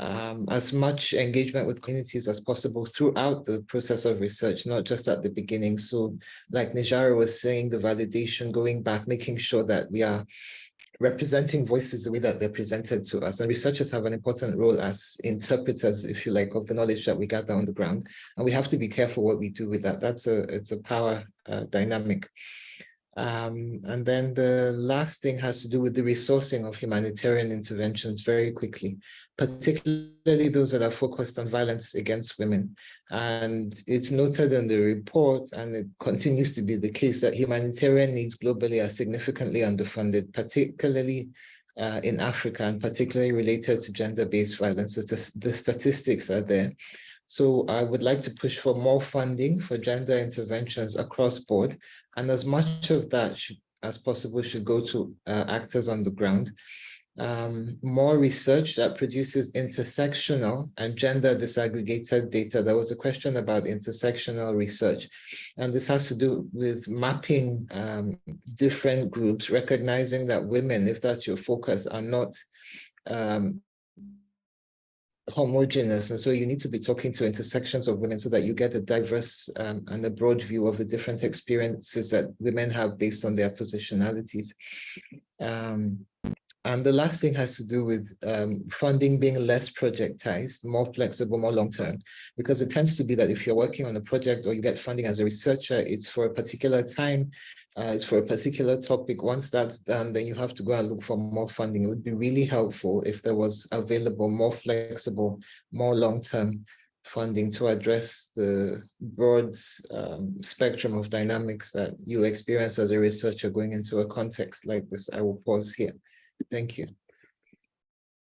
As much engagement with communities as possible throughout the process of research, not just at the beginning. So like Nijara was saying, the validation, going back, making sure that we are representing voices the way that they're presented to us. And researchers have an important role as interpreters, if you like, of the knowledge that we gather on the ground. And we have to be careful what we do with that. It's a power dynamic. And then the last thing has to do with the resourcing of humanitarian interventions very quickly, particularly those that are focused on violence against women. And it's noted in the report, and it continues to be the case, that humanitarian needs globally are significantly underfunded, particularly in Africa, and particularly related to gender-based violence. The statistics are there. So I would like to push for more funding for gender interventions across board, and as much of that as possible should go to actors on the ground. More research that produces intersectional and gender disaggregated data. There was a question about intersectional research, and this has to do with mapping different groups, recognizing that women, if that's your focus, are not homogeneous, and so you need to be talking to intersections of women so that you get a diverse and a broad view of the different experiences that women have based on their positionalities. And the last thing has to do with funding being less projectized, more flexible, more long-term, because it tends to be that if you're working on a project or you get funding as a researcher, it's for a particular time, it's for a particular topic. Once that's done, then you have to go and look for more funding. It would be really helpful if there was available, more flexible, more long-term funding to address the broad spectrum of dynamics that you experience as a researcher going into a context like this. I will pause here. Thank you.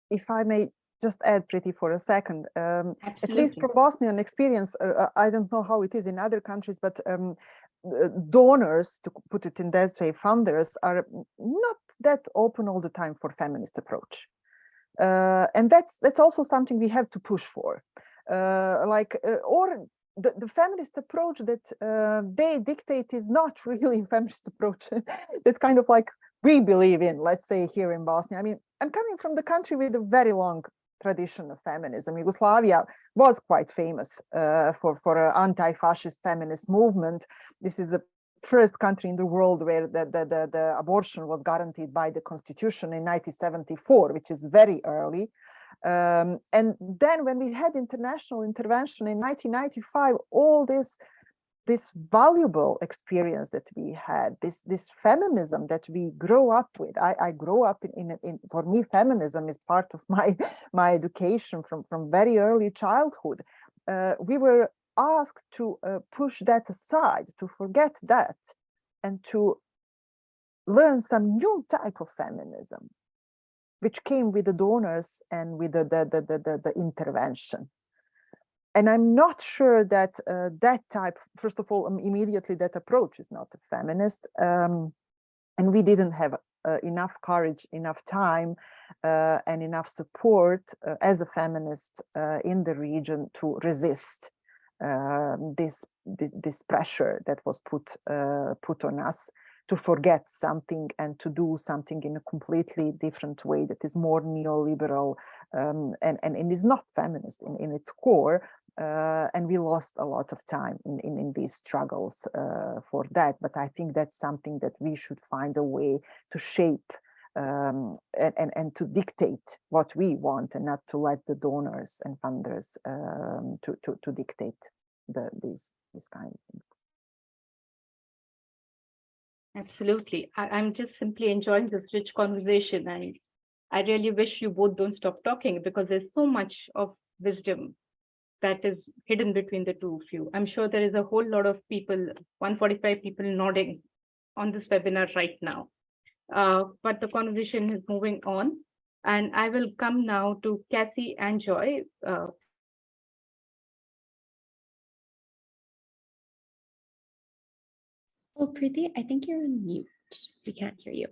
If I may just add, Pretty, for a second, at least Absolutely. from Bosnian experience, I don't know how it is in other countries, but donors, to put it in that way, funders are not that open all the time for feminist approach. And that's also something we have to push for. Or the feminist approach that they dictate is not really feminist approach. That kind of like we believe in, let's say here in Bosnia. I mean, I'm coming from the country with a very long tradition of feminism. Yugoslavia was quite famous for an anti-fascist feminist movement. This is the first country in the world where the abortion was guaranteed by the constitution in 1974, which is very early. And then when we had international intervention in 1995, all this valuable experience that we had, this feminism that we grow up with. I grew up in for me, feminism is part of my education from very early childhood. We were asked to push that aside, to forget that, and to learn some new type of feminism, which came with the donors and with the intervention. And I'm not sure that that type, first of all, immediately that approach is not a feminist. And we didn't have enough courage, enough time, and enough support as a feminist in the region to resist this pressure that was put on us to forget something and to do something in a completely different way that is more neoliberal and is not feminist in its core. And we lost a lot of time in these struggles for that. But I think that's something that we should find a way to shape and to dictate what we want, and not to let the donors and funders to dictate these kind of things. Absolutely. I'm just simply enjoying this rich conversation. I really wish you both don't stop talking, because there's so much of wisdom that is hidden between the two of you. I'm sure there is a whole lot of people, 145 people nodding on this webinar right now. But the conversation is moving on. And I will come now to Cassie and Joy. Oh, Preeti, I think you're on mute. We can't hear you.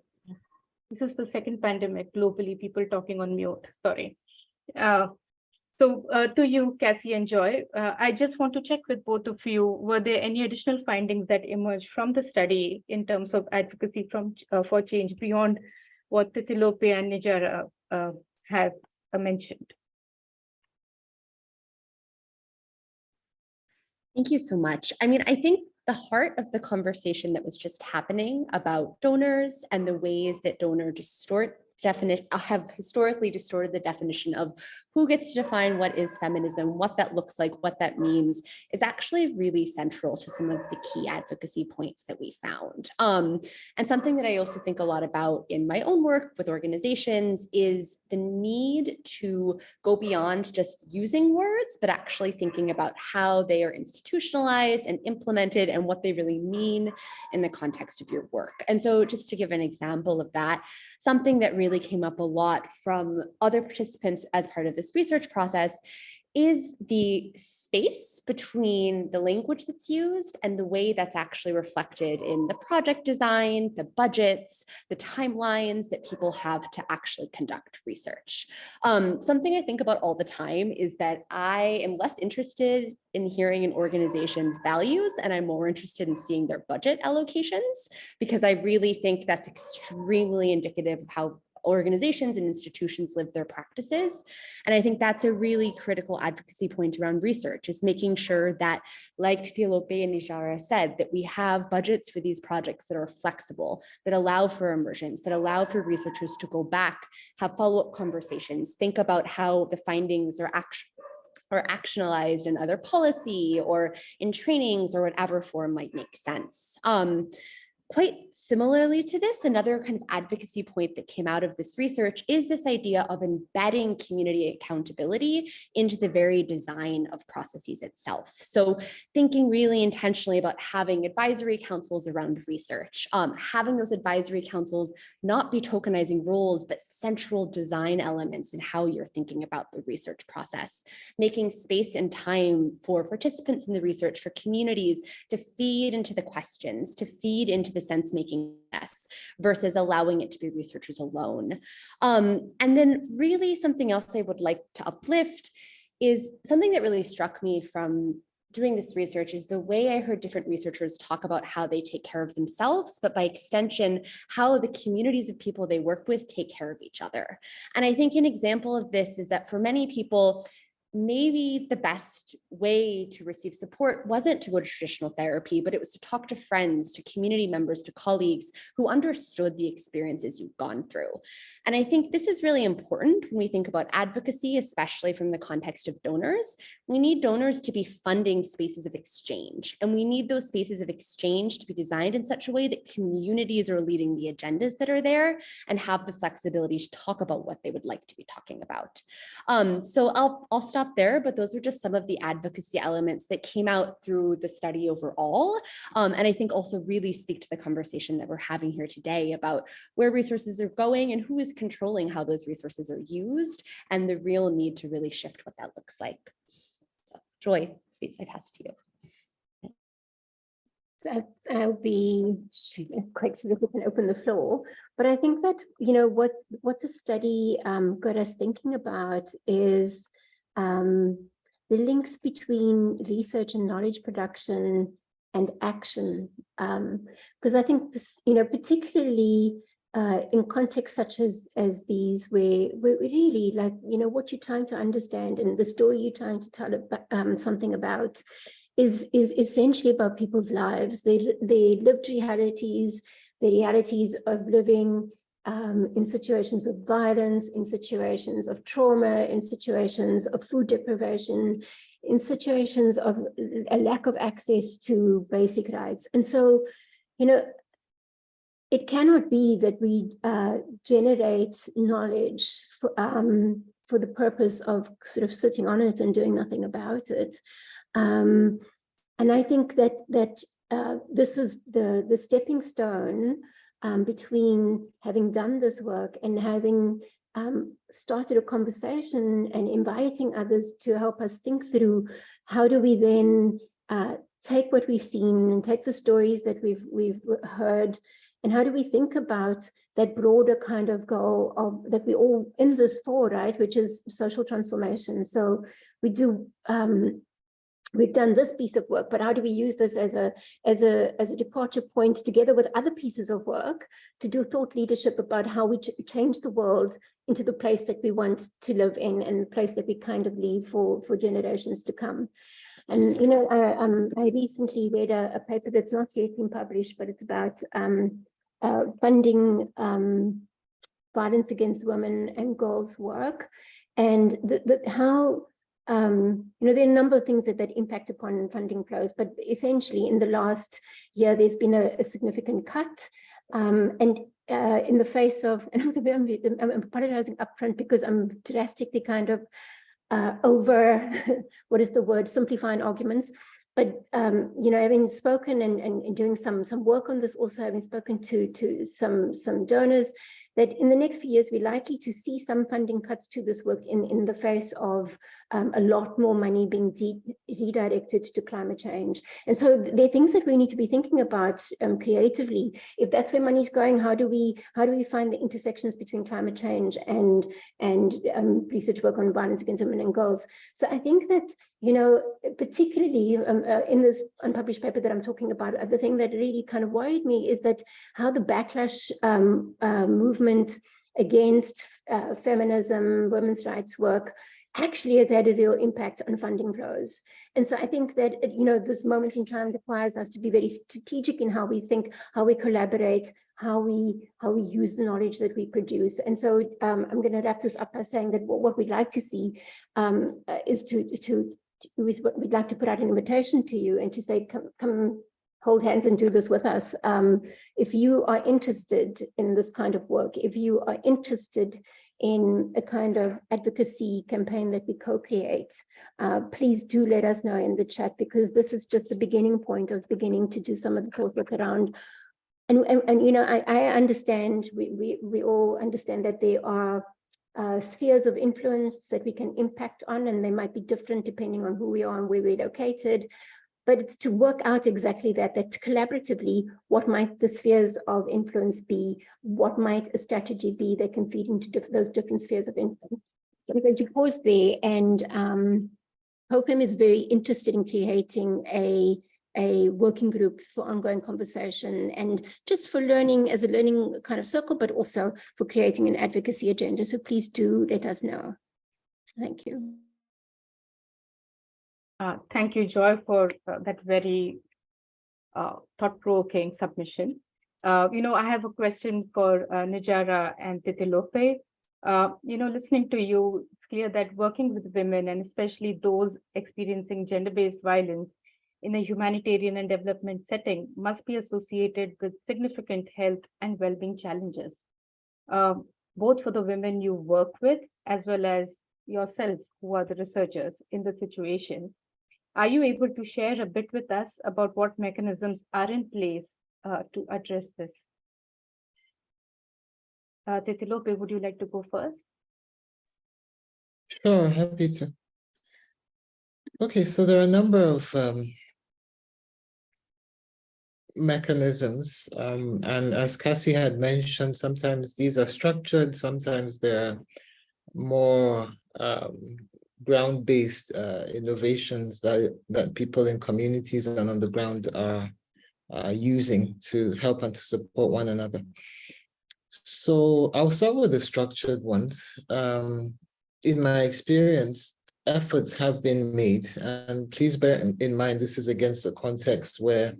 This is the second pandemic globally, people talking on mute, sorry. So to you, Cassie and Joy, I just want to check with both of you, were there any additional findings that emerged from the study in terms of advocacy for change beyond what Titilope and Nijara have mentioned? Thank you so much. I mean, I think the heart of the conversation that was just happening about donors and the ways that donor have historically distorted the definition of who gets to define what is feminism, what that looks like, what that means, is actually really central to some of the key advocacy points that we found. And something that I also think a lot about in my own work with organizations is the need to go beyond just using words, but actually thinking about how they are institutionalized and implemented and what they really mean in the context of your work. And so just to give an example of that, something that really came up a lot from other participants as part of this research process is the space between the language that's used and the way that's actually reflected in the project design, the budgets, the timelines that people have to actually conduct research. Something I think about all the time is that I am less interested in hearing an organization's values, and I'm more interested in seeing their budget allocations, because I really think that's extremely indicative of how organizations and institutions live their practices. And I think that's a really critical advocacy point around research, is making sure that, like Titilope and Nijara said, that we have budgets for these projects that are flexible, that allow for emergence, that allow for researchers to go back, have follow-up conversations, think about how the findings are actionalized in other policy or in trainings or whatever form might make sense. Quite similarly to this, another kind of advocacy point that came out of this research is this idea of embedding community accountability into the very design of processes itself. So thinking really intentionally about having advisory councils around research, having those advisory councils not be tokenizing roles, but central design elements in how you're thinking about the research process, making space and time for participants in the research, for communities to feed into the questions, to feed into the sense-making process versus allowing it to be researchers alone. And then really something else I would like to uplift is something that really struck me from doing this research is the way I heard different researchers talk about how they take care of themselves, but by extension, how the communities of people they work with take care of each other. And I think an example of this is that for many people, maybe the best way to receive support wasn't to go to traditional therapy, but it was to talk to friends, to community members, to colleagues who understood the experiences you've gone through. And I think this is really important when we think about advocacy, especially from the context of donors. We need donors to be funding spaces of exchange, and we need those spaces of exchange to be designed in such a way that communities are leading the agendas that are there and have the flexibility to talk about what they would like to be talking about. So I'll stop there, but those were just some of the advocacy elements that came out through the study overall. And I think also really speak to the conversation that we're having here today about where resources are going and who is controlling how those resources are used, and the real need to really shift what that looks like. So Joy, please, I pass to you. So I'll be quick so that we can open the floor. But I think that, you know, what the study got us thinking about is the links between research and knowledge production and action. Because I think, you know, particularly in contexts such as these, where really, like, you know, what you're trying to understand and the story you're trying to tell about, something about is essentially about people's lives, their lived realities, the realities of living in situations of violence, in situations of trauma, in situations of food deprivation, in situations of a lack of access to basic rights. And so, you know, it cannot be that we generate knowledge for the purpose of sort of sitting on it and doing nothing about it. And I think that this is the stepping stone between having done this work and having started a conversation and inviting others to help us think through how do we then take what we've seen and take the stories that we've heard, and how do we think about that broader kind of goal of that we all in this for, right, which is social transformation. So we do we've done this piece of work, but how do we use this as a departure point together with other pieces of work to do thought leadership about how we change the world into the place that we want to live in and the place that we kind of leave for generations to come. And, you know, I recently read a paper that's not yet been published, but it's about funding violence against women and girls work, and how you know, there are a number of things that impact upon funding flows, but essentially in the last year, there's been a significant cut. And in the face of, and I'm apologizing upfront because I'm drastically kind of over, what is the word, simplifying arguments. But, you know, having spoken and doing some work on this, also having spoken to some donors, that in the next few years, we're likely to see some funding cuts to this work in the face of a lot more money being redirected to climate change. And so there are things that we need to be thinking about creatively. If that's where money's going, how do we find the intersections between climate change and research work on violence against women and girls? So I think that, you know, particularly in this unpublished paper that I'm talking about, the thing that really kind of worried me is that how the backlash movement against feminism, women's rights work, actually has had a real impact on funding flows. And so I think that, this moment in time requires us to be very strategic in how we think, how we collaborate, how we use the knowledge that we produce. And so I'm going to wrap this up by saying that what we'd like to see is we'd like to put out an invitation to you and to say, come hold hands and do this with us. If you are interested in this kind of work, if you are interested in a kind of advocacy campaign that we co-create, please do let us know in the chat, because this is just the beginning point of beginning to do some of the thought work around. And I understand, we all understand that there are spheres of influence that we can impact on, and they might be different depending on who we are and where we're located. But it's to work out exactly that collaboratively, what might the spheres of influence be? What might a strategy be that can feed into those different spheres of influence? So I'm going to pause there, and COFEM is very interested in creating a working group for ongoing conversation and just for learning as a learning kind of circle, but also for creating an advocacy agenda. So please do let us know. Thank you. Thank you, Joy, for that very thought-provoking submission. I have a question for Nijara and Titilope. Listening to you, it's clear that working with women, and especially those experiencing gender-based violence in a humanitarian and development setting, must be associated with significant health and well-being challenges, both for the women you work with, as well as yourself, who are the researchers in the situation. Are you able to share a bit with us about what mechanisms are in place to address this? Titilope, would you like to go first? Sure, happy to. Okay, so there are a number of mechanisms, and as Cassie had mentioned, sometimes these are structured, sometimes they're more ground-based innovations that people in communities and on the ground are using to help and to support one another. So I'll start with the structured ones. In my experience, efforts have been made, and please bear in mind this is against a context where,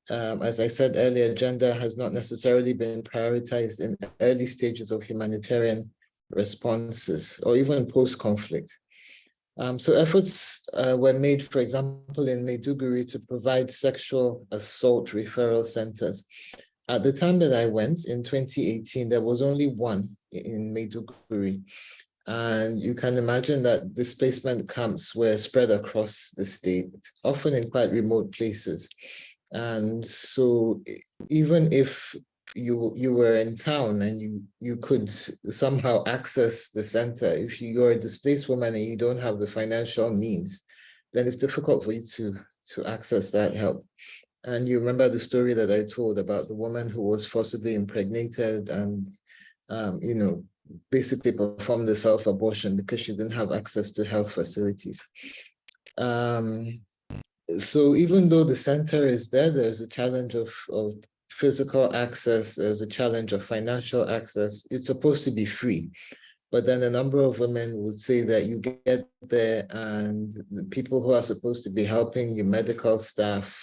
as I said earlier, gender has not necessarily been prioritized in early stages of humanitarian responses or even post-conflict. So efforts were made, for example, in Maiduguri to provide sexual assault referral centers. At the time that I went in 2018, there was only one in Maiduguri. And you can imagine that displacement camps were spread across the state, often in quite remote places. And so even if you were in town and you could somehow access the center, if you're a displaced woman and you don't have the financial means, then it's difficult for you to access that help. And you remember the story that I told about the woman who was forcibly impregnated and basically performed the self-abortion because she didn't have access to health facilities. So even though the center is there, there's a challenge of physical access, there's a challenge of financial access. It's supposed to be free, but then a number of women would say that you get there and the people who are supposed to be helping you, medical staff,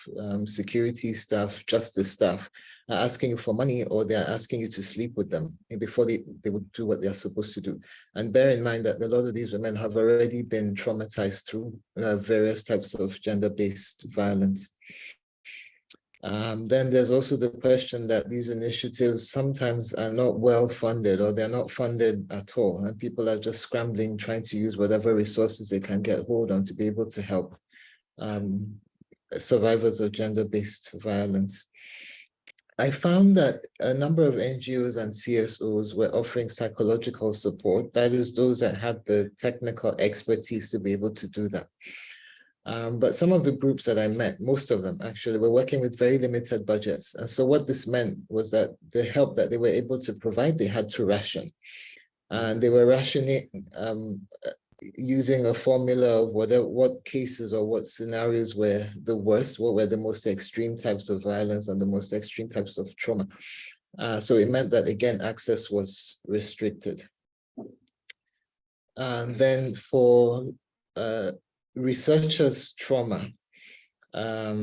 security staff, justice staff, are asking you for money, or they're asking you to sleep with them before they would do what they're supposed to do. And bear in mind that a lot of these women have already been traumatized through various types of gender-based violence. Then there's also the question that these initiatives sometimes are not well funded, or they're not funded at all, and people are just scrambling, trying to use whatever resources they can get hold on to be able to help survivors of gender-based violence. I found that a number of NGOs and CSOs were offering psychological support, that is, those that had the technical expertise to be able to do that. But some of the groups that I met, most of them actually, were working with very limited budgets. And so what this meant was that the help that they were able to provide, they had to ration. And they were rationing using a formula of what cases or what scenarios were the worst, what were the most extreme types of violence and the most extreme types of trauma. So it meant that, again, access was restricted. And then for researchers' trauma, I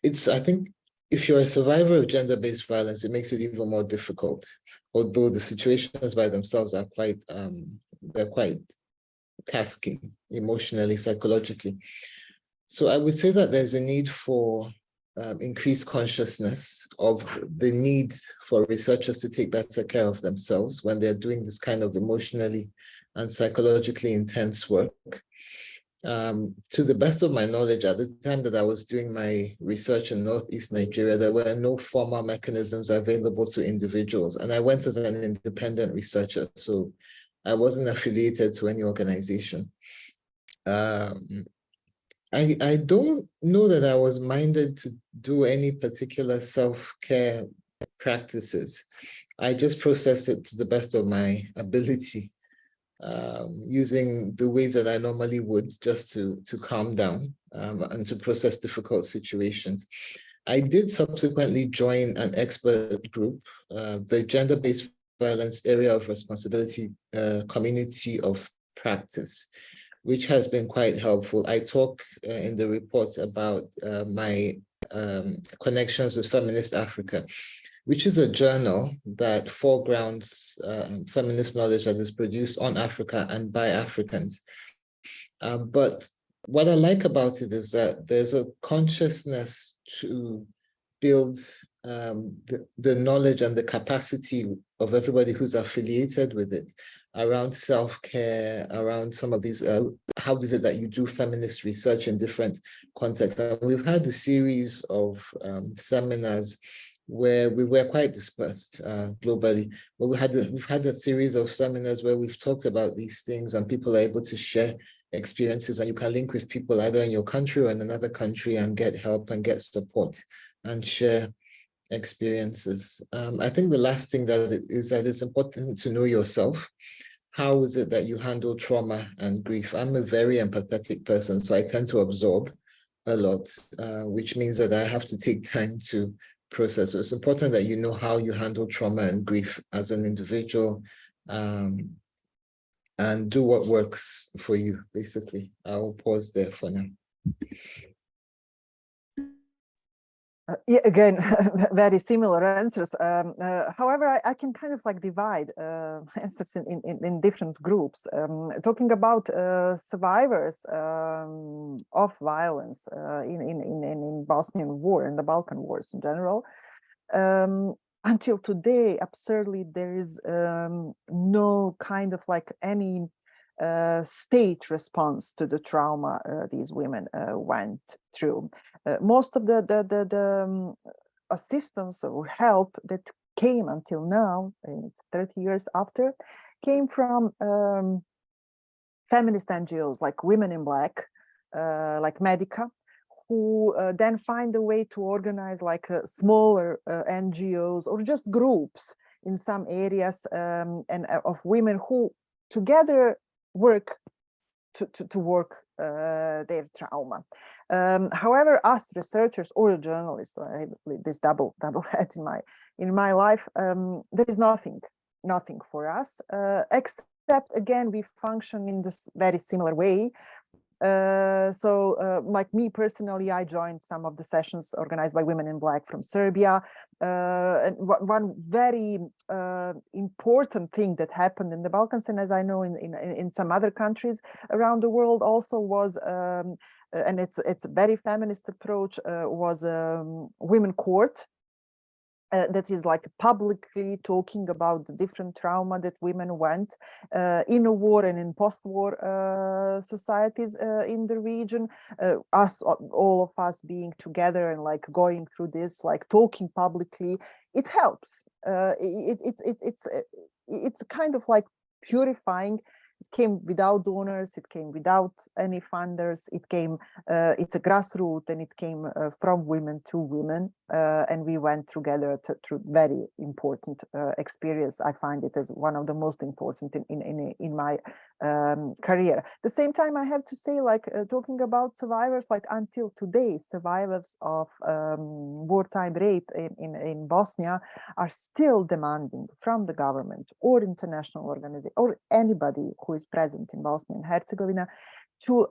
think if you're a survivor of gender-based violence, it makes it even more difficult, although the situations by themselves are they're quite tasking emotionally, psychologically. So I would say that there's a need for increased consciousness of the need for researchers to take better care of themselves when they're doing this kind of emotionally and psychologically intense work. To the best of my knowledge, at the time that I was doing my research in Northeast Nigeria, there were no formal mechanisms available to individuals. And I went as an independent researcher, so I wasn't affiliated to any organization. I don't know that I was minded to do any particular self-care practices. I just processed it to the best of my ability, using the ways that I normally would just to calm down and to process difficult situations. I did subsequently join an expert group, the Gender-Based Violence Area of Responsibility Community of Practice, which has been quite helpful. I talk in the report about my connections with Feminist Africa, which is a journal that foregrounds feminist knowledge that is produced on Africa and by Africans. But what I like about it is that there's a consciousness to build the knowledge and the capacity of everybody who's affiliated with it around self-care, around some of these, how is it that you do feminist research in different contexts? And we've had a series of seminars where we were quite dispersed globally, but we've had a series of seminars where we've talked about these things and people are able to share experiences, and you can link with people either in your country or in another country and get help and get support and share experiences. I think the last thing that it's important to know yourself. How is it that you handle trauma and grief? I'm a very empathetic person, so I tend to absorb a lot, which means that I have to take time to process. So it's important that you know how you handle trauma and grief as an individual, and do what works for you, basically. I'll pause there for now. Yeah, again, very similar answers. However, I can kind of like divide answers in different groups. Talking about survivors of violence in Bosnian War and the Balkan Wars in general. Until today, absurdly, there is no kind of like any state response to the trauma these women went through. Most of the assistance or help that came until now, and it's 30 years after, came from feminist NGOs like Women in Black, like Medica, who then find a way to organize like smaller NGOs or just groups in some areas and of women who together work to work their trauma. However, us researchers or journalists, I have this double hat in my life, there is nothing for us, except again we function in this very similar way. Like me personally, I joined some of the sessions organized by Women in Black from Serbia. And one very important thing that happened in the Balkans, and as I know in some other countries around the world also was, and it's a very feminist approach, was Women Court. That is like publicly talking about the different trauma that women went in a war and in post-war societies in the region. All of us being together and like going through this, like talking publicly, it helps. It's kind of like purifying. It came without donors, it came without any funders, it came, it's a grassroots, and it came from women to women, and we went together through very important experience. I find it as one of the most important in my career. At the same time, I have to say, like talking about survivors, like until today, survivors of wartime rape in Bosnia are still demanding from the government or international organization or anybody who is present in Bosnia and Herzegovina to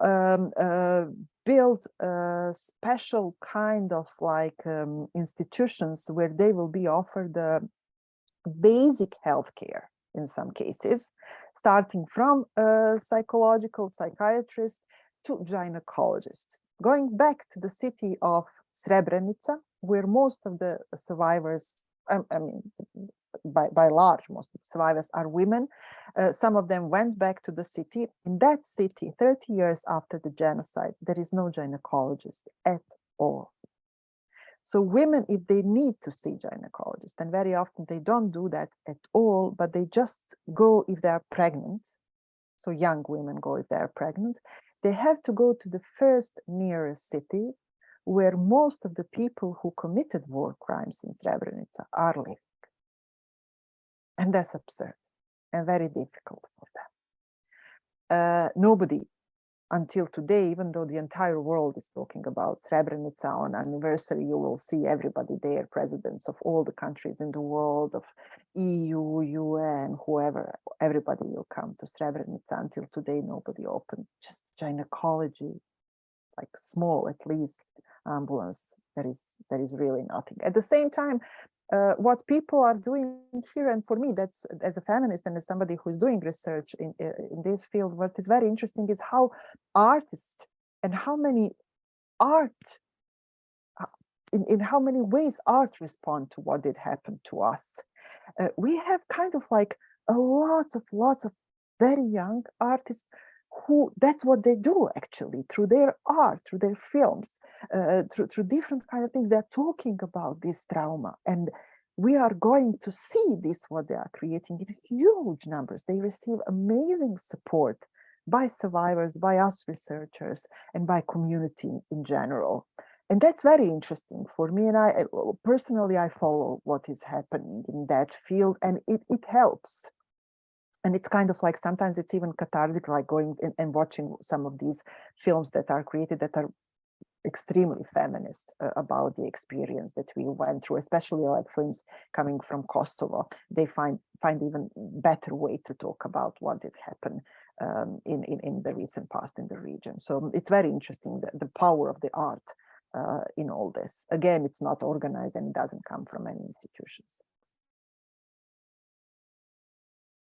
build a special kind of like institutions where they will be offered the basic healthcare in some cases, starting from psychological psychiatrists to gynecologists. Going back to the city of Srebrenica, where most of the survivors, I mean, by large, most of the survivors are women. Some of them went back to the city. In that city, 30 years after the genocide, there is no gynecologist at all. So women, if they need to see gynecologists, and very often they don't do that at all, but they just go if they're pregnant. So young women go if they're pregnant. They have to go to the first nearest city where most of the people who committed war crimes in Srebrenica are living. And that's absurd and very difficult for them. Nobody until today, even though the entire world is talking about Srebrenica on anniversary, you will see everybody there, presidents of all the countries in the world, of EU, UN, whoever, everybody will come to Srebrenica. Until today, nobody opened just gynecology, like small, at least, ambulance. There is really nothing. At the same time, what people are doing here, and for me, that's as a feminist and as somebody who is doing research in this field, what is very interesting is how artists and how many art, in how many ways art respond to what did happen to us. We have kind of like lots of very young artists who that's what they do actually through their art, through their films, through different kinds of things. They're talking about this trauma, and we are going to see this, what they are creating, in huge numbers. They receive amazing support by survivors, by us researchers, and by community in general. And that's very interesting for me. And I personally, I follow what is happening in that field, and it helps. And it's kind of like sometimes it's even cathartic, like going and watching some of these films that are created that are extremely feminist about the experience that we went through, especially like films coming from Kosovo. They find even better way to talk about what did happen in the recent past in the region. So it's very interesting, the power of the art in all this. Again, it's not organized and it doesn't come from any institutions.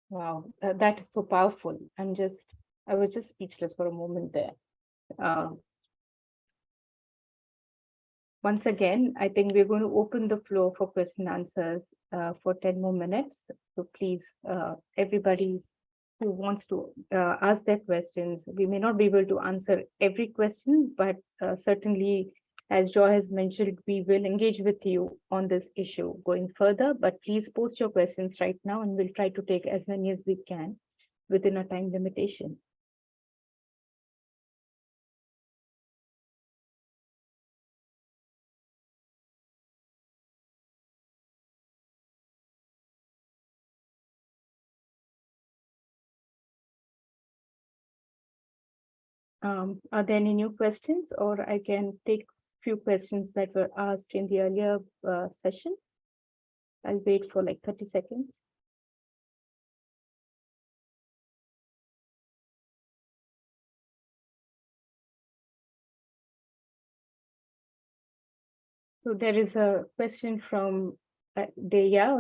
Wow, that is so powerful. I was just speechless for a moment there. Once again, I think we're going to open the floor for question and answers for 10 more minutes. So please, everybody who wants to ask their questions, we may not be able to answer every question, but certainly, as Joy has mentioned, we will engage with you on this issue going further, but please post your questions right now and we'll try to take as many as we can within a time limitation. Are there any new questions, or I can take few questions that were asked in the earlier session? I'll wait for like 30 seconds. So there is a question from Deja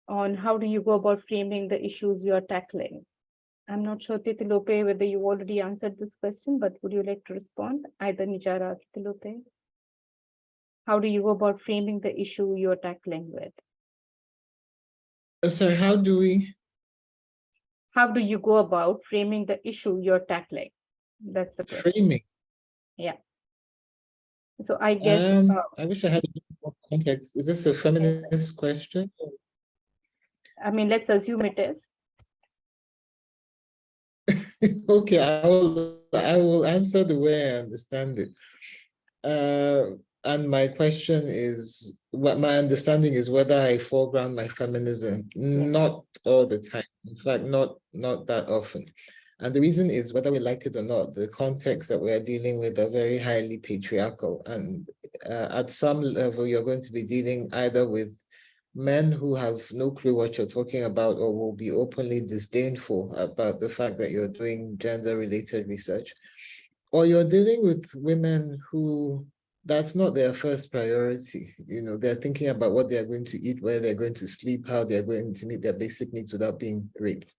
on how do you go about framing the issues you are tackling? I'm not sure, Titilope, whether you already answered this question, but would you like to respond? Either Nijara or Titilope. How do you go about framing the issue you're tackling with? Sorry, how do you go about framing the issue you're tackling? That's the question. Framing. Yeah. So I guess I wish I had a bit more context. Is this a feminist question? I mean, let's assume it is. Okay, I will answer the way I understand it. And my question is, what my understanding is whether I foreground my feminism, not all the time. In fact, not that often. And the reason is, whether we like it or not, the context that we're dealing with are very highly patriarchal. And at some level, you're going to be dealing either with men who have no clue what you're talking about, or will be openly disdainful about the fact that you're doing gender-related research, or you're dealing with women who that's not their first priority. You know, they're thinking about what they're going to eat, where they're going to sleep, how they're going to meet their basic needs without being raped.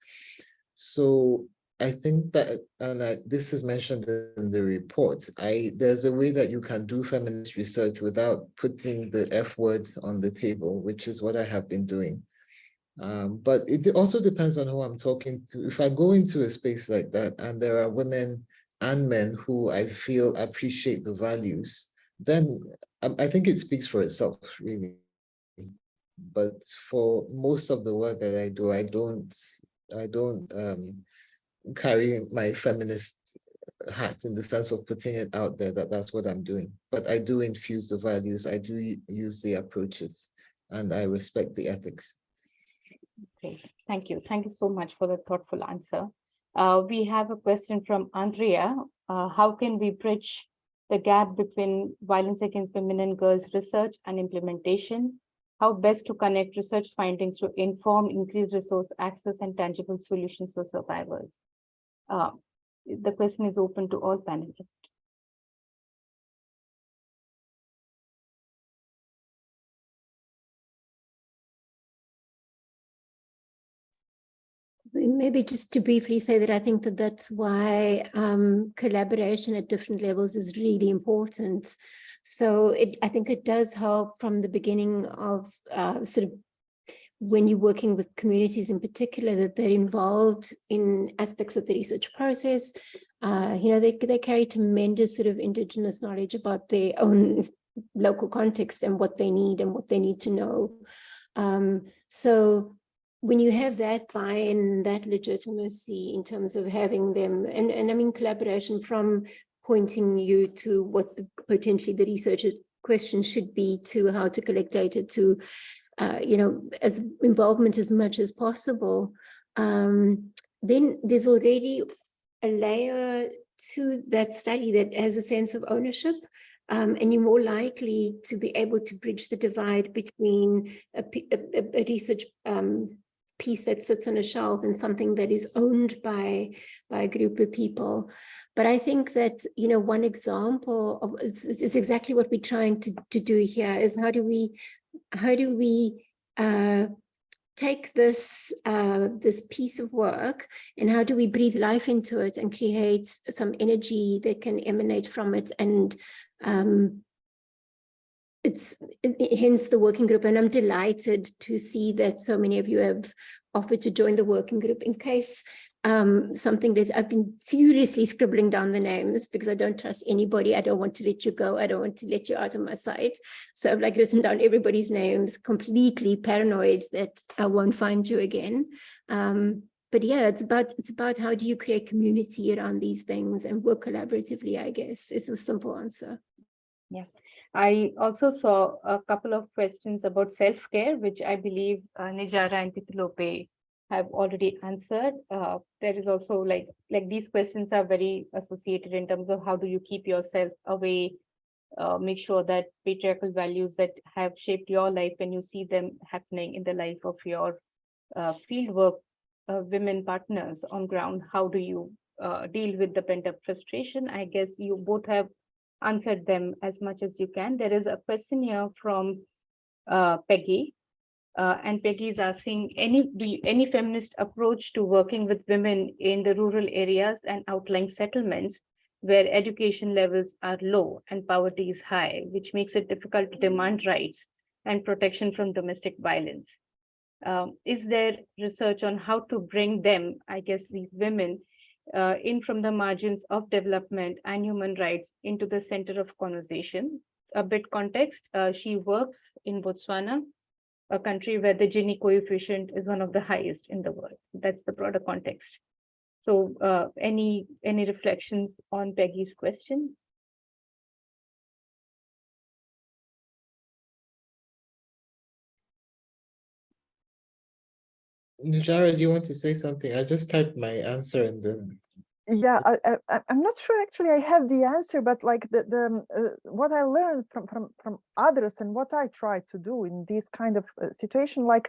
So I think that, and this is mentioned in the report, there's a way that you can do feminist research without putting the F word on the table, which is what I have been doing. But it also depends on who I'm talking to. If I go into a space like that and there are women and men who I feel appreciate the values, then I think it speaks for itself, really. But for most of the work that I do, I don't carry my feminist hat in the sense of putting it out there that that's what I'm doing. But I do infuse the values, I do use the approaches, and I respect the ethics. Okay, thank you. Thank you so much for the thoughtful answer. We have a question from Andrea. How can we bridge the gap between violence against women and girls research and implementation? How best to connect research findings to inform increased resource access and tangible solutions for survivors? The question is open to all panelists. Maybe just to briefly say that I think that that's why collaboration at different levels is really important. So I think it does help from the beginning of sort of when you're working with communities in particular, that they're involved in aspects of the research process. You know, they carry tremendous sort of indigenous knowledge about their own local context and what they need and what they need to know. So when you have that buy-in, that legitimacy in terms of having them, and I mean collaboration from pointing you to what potentially the researcher's question should be, to how to collect data, to you know, as involvement as much as possible, then there's already a layer to that study that has a sense of ownership. And you're more likely to be able to bridge the divide between a research piece that sits on a shelf and something that is owned by a group of people. But I think that, you know, one example of it's exactly what we're trying to do here is how do we take this this piece of work and how do we breathe life into it and create some energy that can emanate from it, and it's hence the working group. And I'm delighted to see that so many of you have offered to join the working group. In case something that I've been furiously scribbling down the names because I don't trust anybody. I don't want to let you go. I don't want to let you out of my sight. So I've like written down everybody's names, completely paranoid that I won't find you again. But yeah, it's about how do you create community around these things and work collaboratively, I guess, is a simple answer. Yeah. I also saw a couple of questions about self-care, which I believe Nijara and Titulope have already answered. There is also like these questions are very associated in terms of how do you keep yourself away, make sure that patriarchal values that have shaped your life, when you see them happening in the life of your fieldwork women partners on ground, how do you deal with the pent-up frustration? I guess you both have answered them as much as you can. There is a question here from Peggy, and Peggy is asking, any feminist approach to working with women in the rural areas and outlying settlements where education levels are low and poverty is high, which makes it difficult to demand rights and protection from domestic violence? Is there research on how to bring them, I guess these women, in from the margins of development and human rights into the center of conversation? A bit context, she works in Botswana, a country where the Gini coefficient is one of the highest in the world. That's the broader context. So any reflections on Peggy's question? Nijara, do you want to say something? I just typed my answer in the. Yeah, I'm not sure actually I have the answer, but like what I learned from others and what I try to do in this kind of situation, like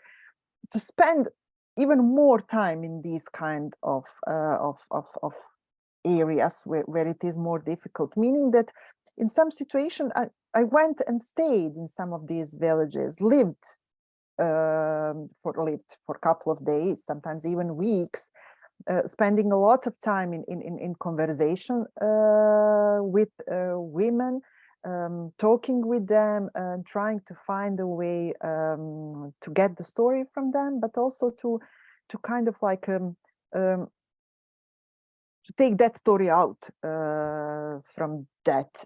to spend even more time in these kind of areas where it is more difficult, meaning that in some situation I went and stayed in some of these villages, lived for a couple of days, sometimes even weeks, spending a lot of time in conversation with women, talking with them, trying to find a way to get the story from them, but also to kind of like to take that story out from that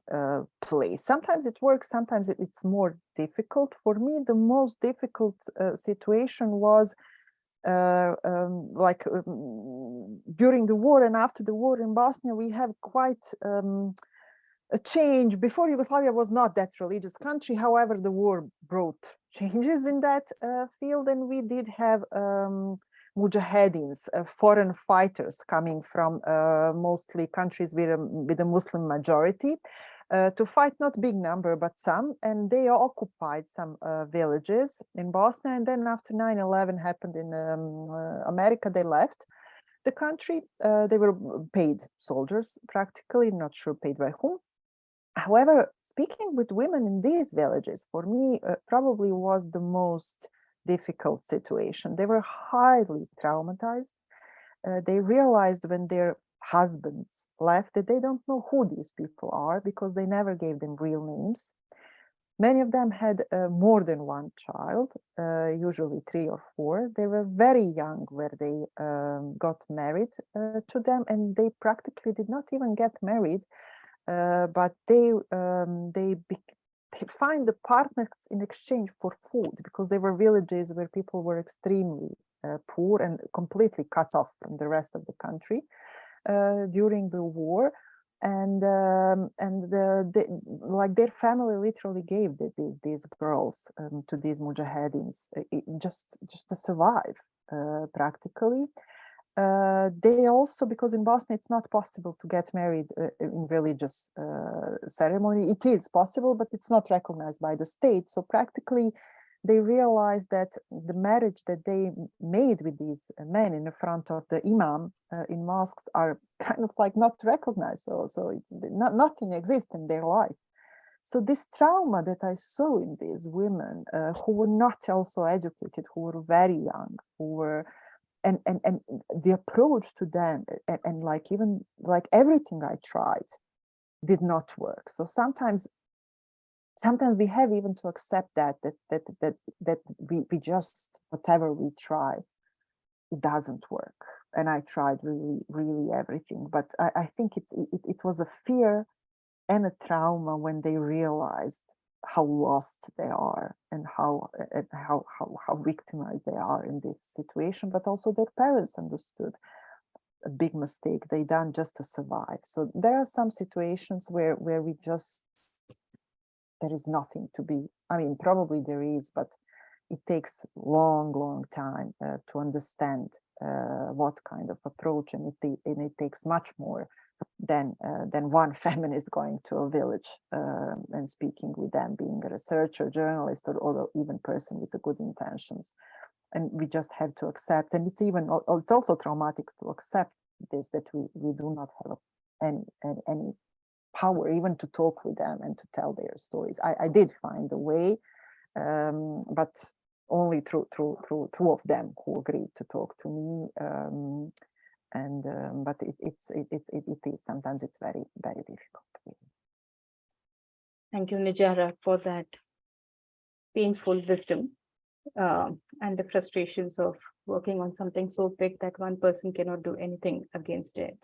place. Sometimes it works, sometimes it's more difficult. For me, the most difficult situation was during the war and after the war in Bosnia. We have quite a change. Before, Yugoslavia was not that religious country. However, the war brought changes in that field, and we did have mujahedins, foreign fighters coming from mostly countries with a Muslim majority to fight, not big number, but some, and they occupied some villages in Bosnia. And then after 9/11 happened in America, they left the country. They were paid soldiers, practically, not sure paid by whom. However, speaking with women in these villages, for me, probably was the most difficult situation. They were highly traumatized. They realized when their husbands left that they don't know who these people are because they never gave them real names. Many of them had more than one child, usually 3 or 4. They were very young where they got married to them, and they practically did not even get married, but they find the partners in exchange for food, because there were villages where people were extremely poor and completely cut off from the rest of the country during the war. And like their family literally gave these girls to these mujahedins just to survive practically. They also, because in Bosnia it's not possible to get married in religious ceremony. It is possible, but it's not recognized by the state. So practically they realized that the marriage that they made with these men in the front of the imam in mosques are kind of like not recognized. So it's nothing exists in their life. So this trauma that I saw in these women who were not also educated, who were very young, who were and the approach to them and like even like everything I tried did not work. So sometimes we have even to accept that we just, whatever we try, it doesn't work. And I tried really everything, but I think it was a fear and a trauma when they realized how lost they are and how victimized they are in this situation. But also their parents understood a big mistake they done just to survive. So there are some situations where we just, there is nothing to be, I mean, probably there is, but it takes long time to understand what kind of approach, and it takes much more than one feminist going to a village and speaking with them, being a researcher, journalist, or even person with the good intentions. And we just have to accept, and it's also traumatic to accept this, that we do not have any power even to talk with them and to tell their stories. I did find a way, but only through 2 of them who agreed to talk to me. But it is sometimes it's very difficult. Thank you, Nijara, for that painful wisdom and the frustrations of working on something so big that one person cannot do anything against it.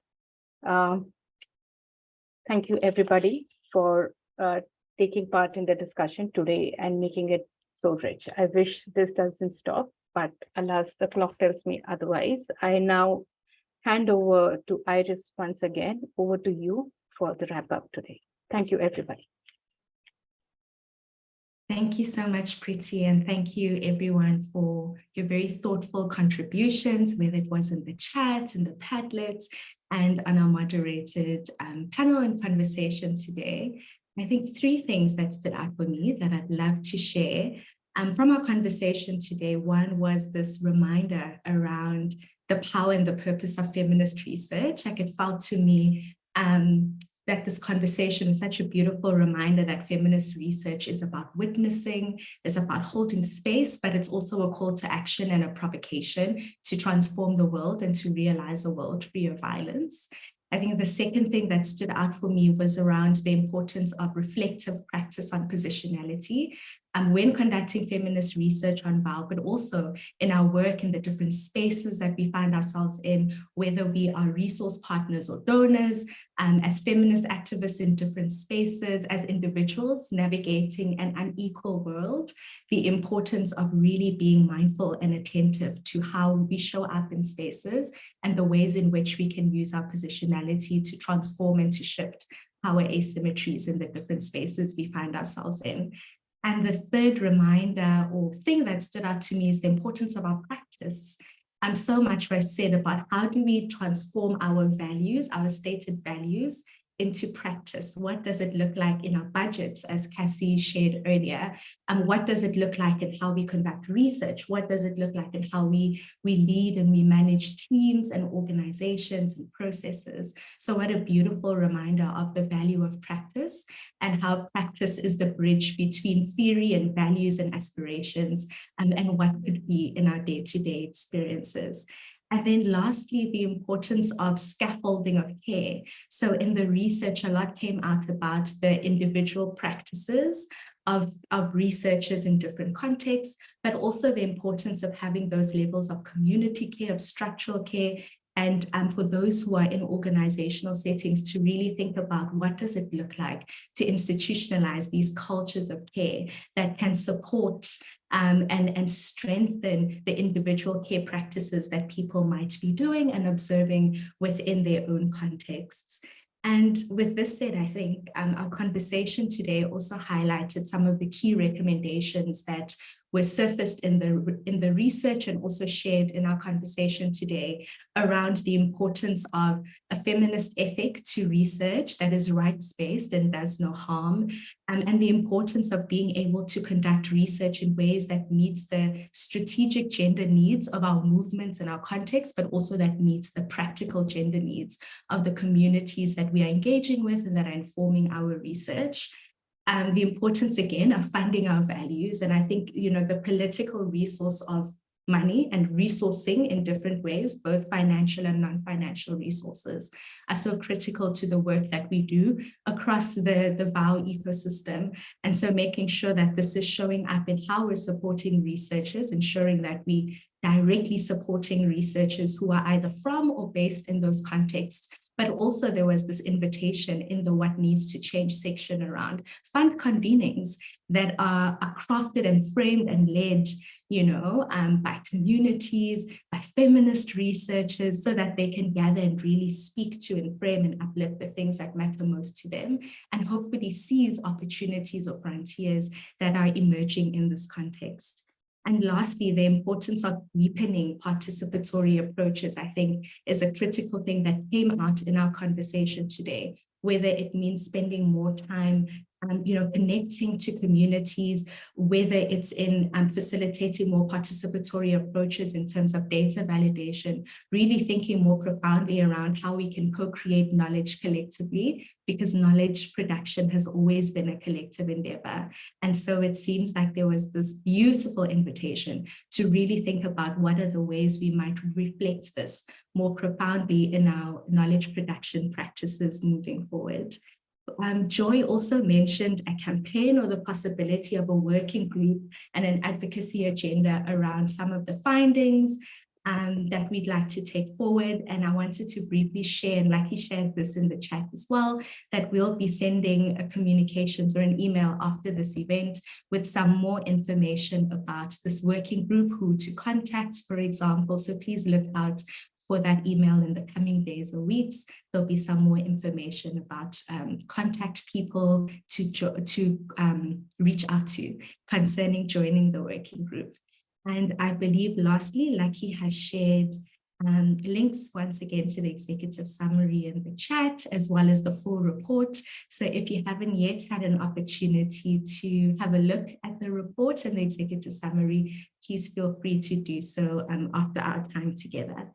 Thank you, everybody, for taking part in the discussion today and making it so rich. I wish this doesn't stop, but alas, the clock tells me otherwise. I now hand over to Iris once again. Over to you for the wrap up today. Thank you, everybody. Thank you so much, Priti, and thank you everyone for your very thoughtful contributions, whether it was in the chat, in the Padlets, and on our moderated panel and conversation today. I think three things that stood out for me that I'd love to share from our conversation today. One was this reminder around the power and the purpose of feminist research. Like, it felt to me that this conversation is such a beautiful reminder that feminist research is about witnessing, is about holding space, but it's also a call to action and a provocation to transform the world and to realize a world free of violence. I think the second thing that stood out for me was around the importance of reflective practice on positionality. When conducting feminist research on VOW, but also in our work in the different spaces that we find ourselves in, whether we are resource partners or donors, as feminist activists in different spaces, as individuals navigating an unequal world, the importance of really being mindful and attentive to how we show up in spaces and the ways in which we can use our positionality to transform and to shift power asymmetries in the different spaces we find ourselves in. And the third reminder or thing that stood out to me is the importance of our practice. So much was said about how do we transform our values, our stated values, into practice. What does it look like in our budgets, as Cassie shared earlier? What does it look like in how we conduct research? What does it look like in how we lead and we manage teams and organizations and processes? So what a beautiful reminder of the value of practice and how practice is the bridge between theory and values and aspirations, and what could be in our day-to-day experiences. And then lastly, the importance of scaffolding of care. So in the research, a lot came out about the individual practices of researchers in different contexts, but also the importance of having those levels of community care, of structural care, and for those who are in organizational settings to really think about what does it look like to institutionalize these cultures of care that can support and strengthen the individual care practices that people might be doing and observing within their own contexts. And with this said, I think our conversation today also highlighted some of the key recommendations that were surfaced in the research and also shared in our conversation today around the importance of a feminist ethic to research that is rights-based and does no harm, and the importance of being able to conduct research in ways that meets the strategic gender needs of our movements and our context, but also that meets the practical gender needs of the communities that we are engaging with and that are informing our research. The importance, again, of funding our values. And I think, the political resource of money and resourcing in different ways, both financial and non-financial resources, are so critical to the work that we do across the VOW ecosystem. And so making sure that this is showing up in how we're supporting researchers, ensuring that we directly supporting researchers who are either from or based in those contexts. But also there was this invitation in the What Needs to Change section around fund convenings that are crafted and framed and led, by communities, by feminist researchers, so that they can gather and really speak to and frame and uplift the things that matter most to them, and hopefully seize opportunities or frontiers that are emerging in this context. And lastly, the importance of deepening participatory approaches, I think, is a critical thing that came out in our conversation today, whether it means spending more time connecting to communities, whether it's in facilitating more participatory approaches in terms of data validation, really thinking more profoundly around how we can co-create knowledge collectively, because knowledge production has always been a collective endeavor. And so it seems like there was this beautiful invitation to really think about what are the ways we might reflect this more profoundly in our knowledge production practices moving forward. Joy also mentioned a campaign or the possibility of a working group and an advocacy agenda around some of the findings that we'd like to take forward. And I wanted to briefly share, and Lucky shared this in the chat as well, that we'll be sending a communications or an email after this event with some more information about this working group, who to contact, for example. So please look out for that email in the coming days or weeks. There'll be some more information about contact people to reach out to concerning joining the working group. And I believe lastly, Lucky has shared links once again to the executive summary in the chat, as well as the full report. So if you haven't yet had an opportunity to have a look at the report and the executive summary, please feel free to do so after our time together.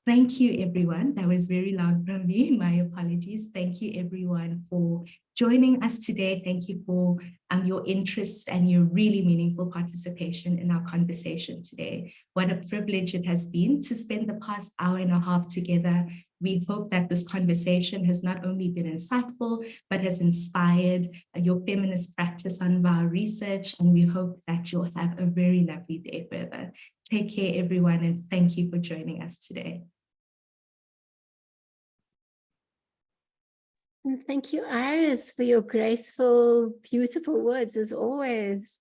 Thank you, everyone. That was very long from me. My apologies. Thank you, everyone, for joining us today. Thank you for your interest and your really meaningful participation in our conversation today. What a privilege it has been to spend the past hour and a half together. We hope that this conversation has not only been insightful, but has inspired your feminist practice on our research. And we hope that you'll have a very lovely day further. Take care, everyone, and thank you for joining us today. And thank you, Iris, for your graceful, beautiful words as always.